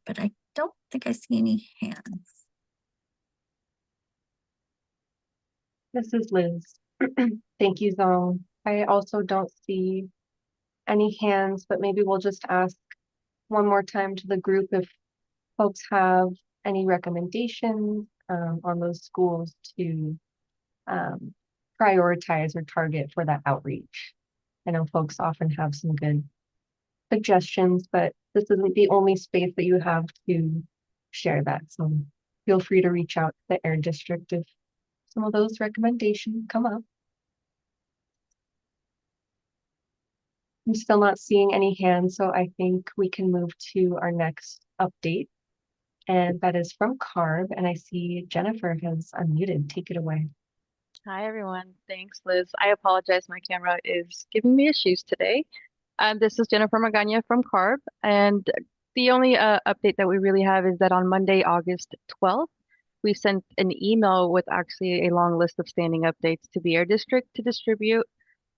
but I don't think I see any hands. This is Liz. Thank you, Zong. I also don't see any hands, but maybe we'll just ask one more time to the group if folks have any recommendations on those schools to prioritize or target for that outreach. I know folks often have some good suggestions, but this isn't the only space that you have to share that. So feel free to reach out to the Air District if some of those recommendations come up. I'm still not seeing any hands, so I think we can move to our next update. And that is from CARB, and I see Jennifer has unmuted. Take it away. Hi, everyone. Thanks, Liz. I apologize. My camera is giving me issues today. This is Jennifer Magana from CARB, and the only update that we really have is that on Monday, August 12th, we sent an email with actually a long list of standing updates to the Air District to distribute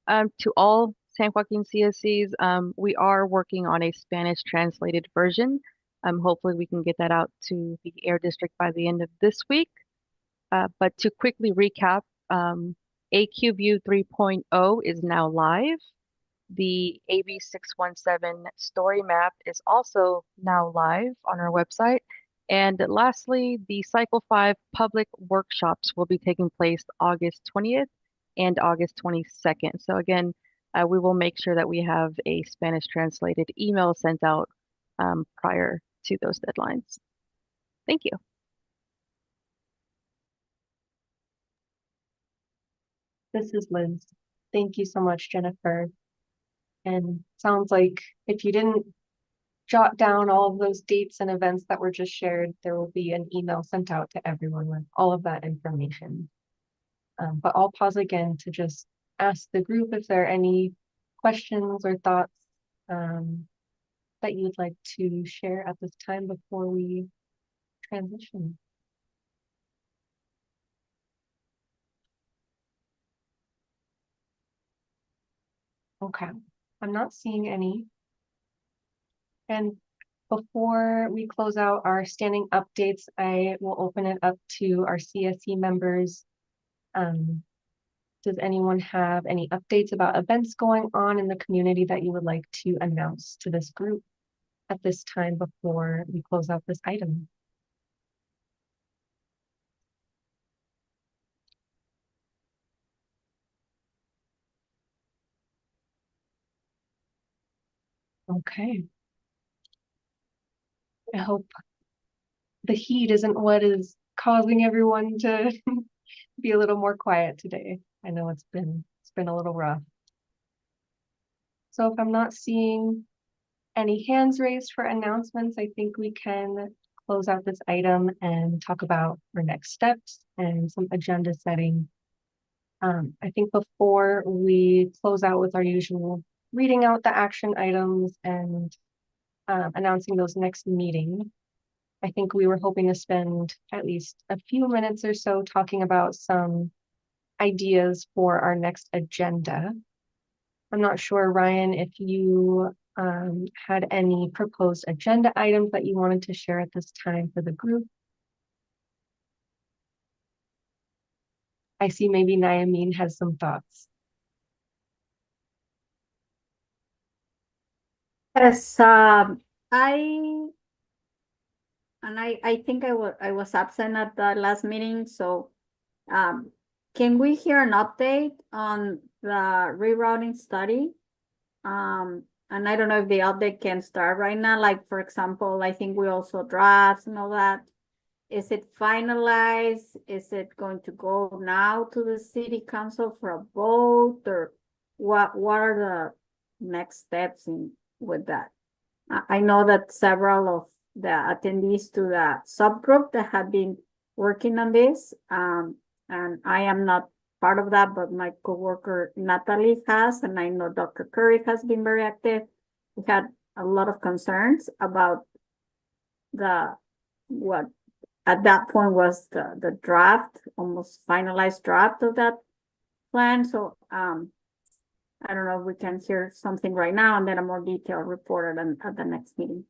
to all San Joaquin CSCs. We are working on a Spanish translated version. Hopefully we can get that out to the Air District by the end of this week. But to quickly recap, AQView 3.0 is now live. The AB 617 story map is also now live on our website. And lastly, the Cycle 5 public workshops will be taking place August 20th and August 22nd. So again, we will make sure that we have a Spanish translated email sent out prior to those deadlines. Thank you. This is Liz. Thank you so much, Jennifer. And sounds like if you didn't jot down all of those dates and events that were just shared, there will be an email sent out to everyone with all of that information. But I'll pause again to just ask the group if there are any questions or thoughts that you'd like to share at this time before we transition. Okay, I'm not seeing any. And before we close out our standing updates, I will open it up to our CSC members. Does anyone have any updates about events going on in the community that you would like to announce to this group at this time before we close out this item? Okay. I hope the heat isn't what is causing everyone to be a little more quiet today. I know it's been a little rough. So if I'm not seeing any hands raised for announcements, I think we can close out this item and talk about our next steps and some agenda setting. I think before we close out with our usual reading out the action items and announcing those next meetings, I think we were hoping to spend at least a few minutes or so talking about some ideas for our next agenda. I'm not sure, Ryan, if you had any proposed agenda items that you wanted to share at this time for the group. I see maybe Nayamin has some thoughts. Yes, I think I was absent at the last meeting, so can we hear an update on the rerouting study? And I don't know if the update can start right now. Like, for example, I think we also drafts and all that. Is it finalized? Is it going to go now to the city council for a vote, or what are the next steps with that? I know that several of the attendees to the subgroup that have been working on this. And I am not part of that, but my coworker Natalie has, and I know Dr. Curry has been very active. We had a lot of concerns about what at that point was the draft, almost finalized draft of that plan. So I don't know if we can hear something right now and then a more detailed report at the next meeting.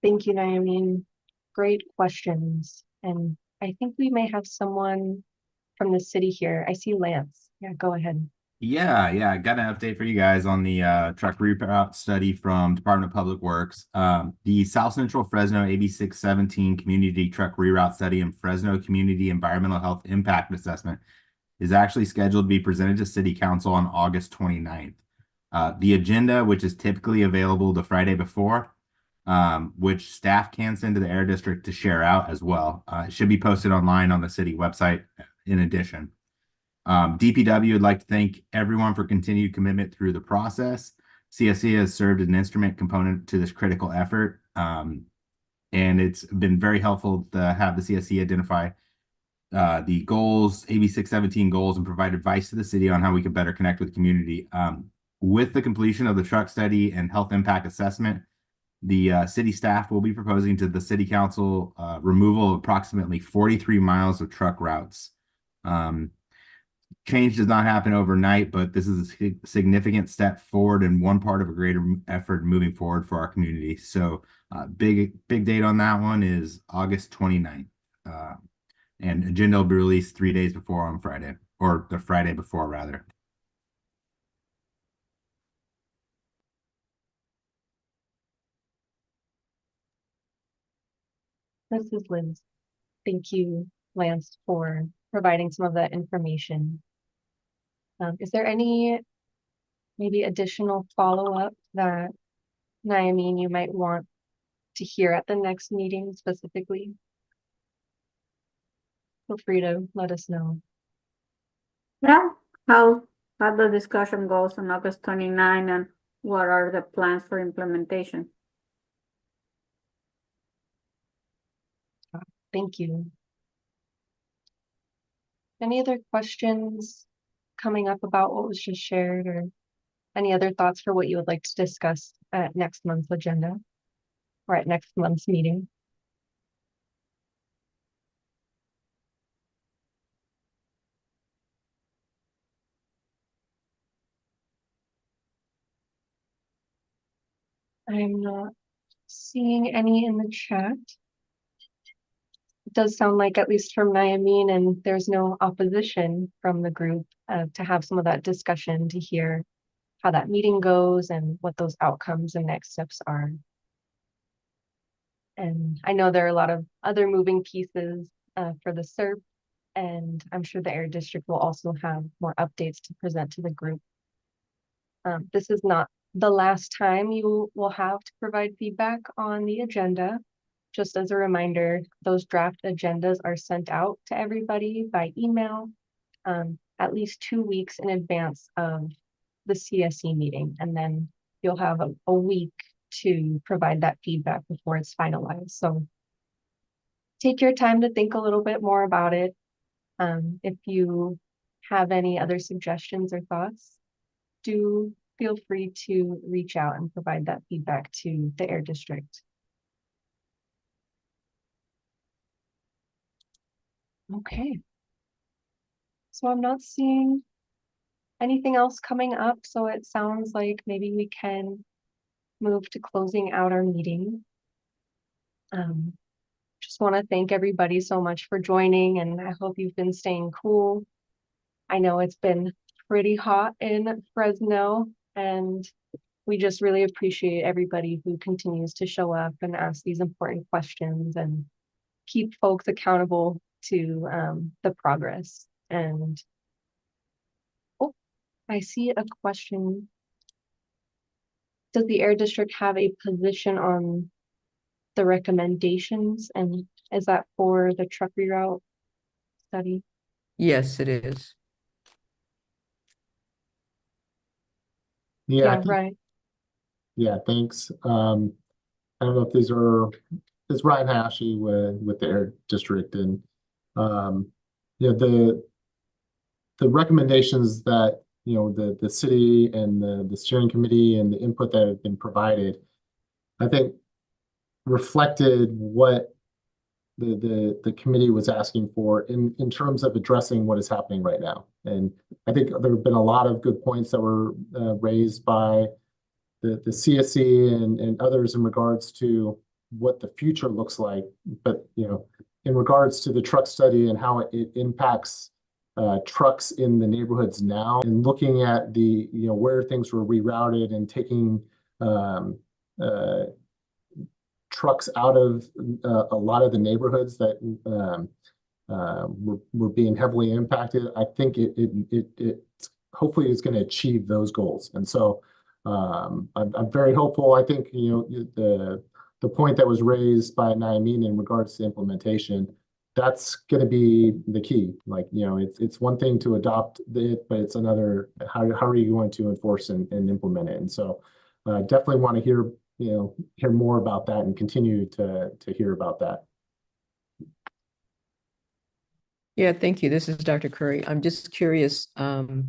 Thank you, Naomi. Great questions. And I think we may have someone from the city here. I see Lance. Yeah, go ahead. Yeah, I got an update for you guys on the truck reroute study from Department of Public Works. The South Central Fresno AB 617 Community Truck Reroute Study and Fresno Community Environmental Health Impact Assessment is actually scheduled to be presented to City Council on August 29th. The agenda, which is typically available the Friday before, which staff can send to the Air District to share out as well. It should be posted online on the city website in addition. DPW would like to thank everyone for continued commitment through the process. CSC has served as an instrument component to this critical effort, and it's been very helpful to have the CSC identify the goals, AB 617 goals, and provide advice to the city on how we can better connect with the community. With the completion of the truck study and health impact assessment, the city staff will be proposing to the city council removal of approximately 43 miles of truck routes. Change does not happen overnight, but this is a significant step forward and one part of a greater effort moving forward for our community. So big date on that one is August 29th. And agenda will be released 3 days before on Friday, or the Friday before rather. This is Liz. Thank you, Lance, for providing some of that information. Is there any maybe additional follow-up that, Naomi, you might want to hear at the next meeting specifically? Feel free to let us know. Yeah, how the discussion goes on August 29 and what are the plans for implementation? Thank you. Any other questions coming up about what was just shared, or any other thoughts for what you would like to discuss at next month's agenda or at next month's meeting? I'm not seeing any in the chat. It does sound like, at least from Nayamin, and there's no opposition from the group to have some of that discussion to hear how that meeting goes and what those outcomes and next steps are. And I know there are a lot of other moving pieces for the SERP, and I'm sure the Air District will also have more updates to present to the group. This is not the last time you will have to provide feedback on the agenda. Just as a reminder, those draft agendas are sent out to everybody by email at least 2 weeks in advance of the CSC meeting. And then you'll have a week to provide that feedback before it's finalized. So take your time to think a little bit more about it. If you have any other suggestions or thoughts, do feel free to reach out and provide that feedback to the Air District. Okay. So I'm not seeing anything else coming up, so it sounds like maybe we can move to closing out our meeting. Just want to thank everybody so much for joining, and I hope you've been staying cool. I know it's been pretty hot in Fresno, and we just really appreciate everybody who continues to show up and ask these important questions and keep folks accountable to the progress. And oh, I see a question. Does the Air District have a position on the recommendations, and is that for the truck reroute study? Yes, it is. Yeah, I Yeah, think- right. yeah, thanks. I don't know if it's Ryan Hashi with the Air District, and you know, the recommendations that, you know, the city and the steering committee and the input that have been provided, I think reflected what the committee was asking for in terms of addressing what is happening right now. And I think there have been a lot of good points that were raised by the CSC and others in regards to what the future looks like. But, you know, in regards to the truck study and how it impacts trucks in the neighborhoods now, and looking at the, you know, where things were rerouted and taking trucks out of a lot of the neighborhoods that were being heavily impacted. I think it hopefully is going to achieve those goals. And so I'm very hopeful. I think, you know, the point that was raised by Nayamin in regards to implementation, that's going to be the key. Like, you know, it's one thing to adopt it, but it's another, how are you going to enforce and implement it? And so definitely want to hear more about that and continue to hear about that. Yeah, thank you. This is Dr. Curry. I'm just curious, how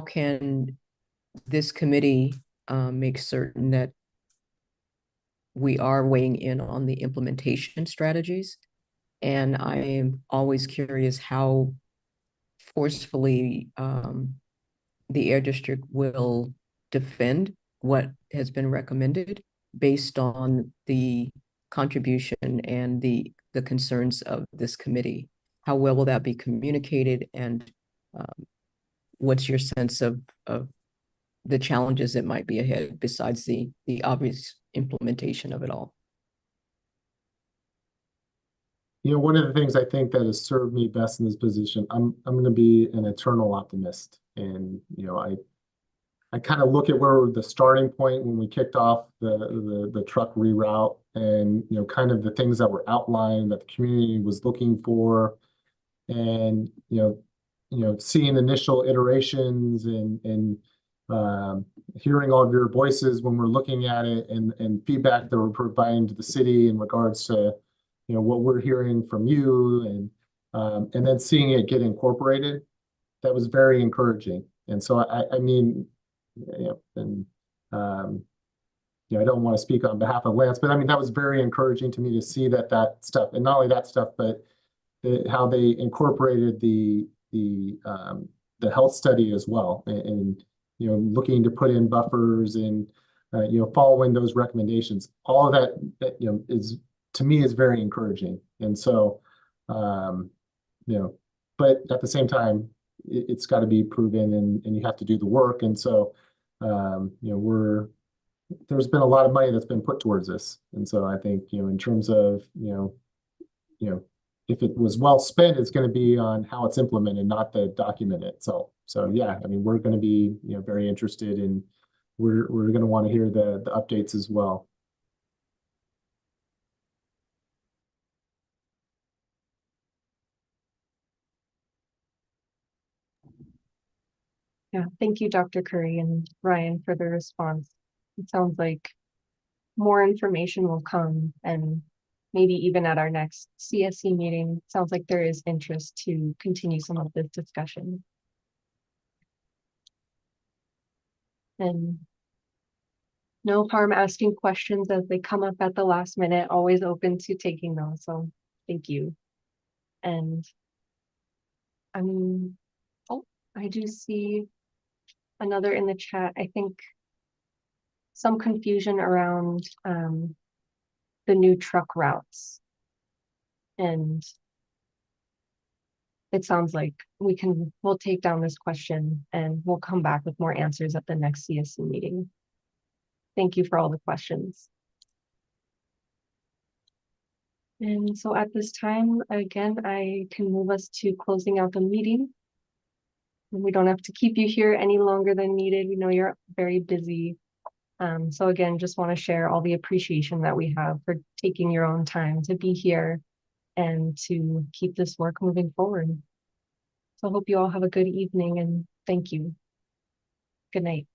can this committee make certain that we are weighing in on the implementation strategies? And I am always curious how forcefully the Air District will defend what has been recommended based on the contribution and the concerns of this committee. How well will that be communicated, and what's your sense of the challenges that might be ahead besides the obvious implementation of it all? You know, one of the things I think that has served me best in this position, I'm going to be an eternal optimist. And, you know, I kind of look at where the starting point when we kicked off the truck reroute, and, you know, kind of the things that were outlined that the community was looking for, and, you know, seeing initial iterations and hearing all of your voices when we're looking at it, and feedback that we're providing to the city in regards to, you know, what we're hearing from you, and then seeing it get incorporated, that was very encouraging. And so I mean, you know, and you know, I don't want to speak on behalf of Lance, but I mean, that was very encouraging to me to see that stuff, and not only that stuff, but how they incorporated the health study as well, and you know, looking to put in buffers and you know, following those recommendations. All of that you know, is, to me, is very encouraging. And so you know, but at the same time, it's got to be proven, and you have to do the work. And so you know, there's been a lot of money that's been put towards this. And so I think, you know, in terms of, you know, if it was well spent, it's going to be on how it's implemented, not the document itself. So yeah, I mean, we're going to be, you know, very interested, and we're going to want to hear the updates as well. Yeah, thank you, Dr. Curry and Ryan, for the response. It sounds like more information will come, and maybe even at our next CSC meeting, sounds like there is interest to continue some of this discussion. And no harm asking questions as they come up at the last minute, always open to taking those. So thank you. And oh, I do see another in the chat. I think some confusion around the new truck routes. And it sounds like we'll take down this question and we'll come back with more answers at the next CSC meeting. Thank you for all the questions. And so at this time, again, I can move us to closing out the meeting. And we don't have to keep you here any longer than needed. We know you're very busy. So again, just want to share all the appreciation that we have for taking your own time to be here and to keep this work moving forward. So I hope you all have a good evening, and thank you. Good night.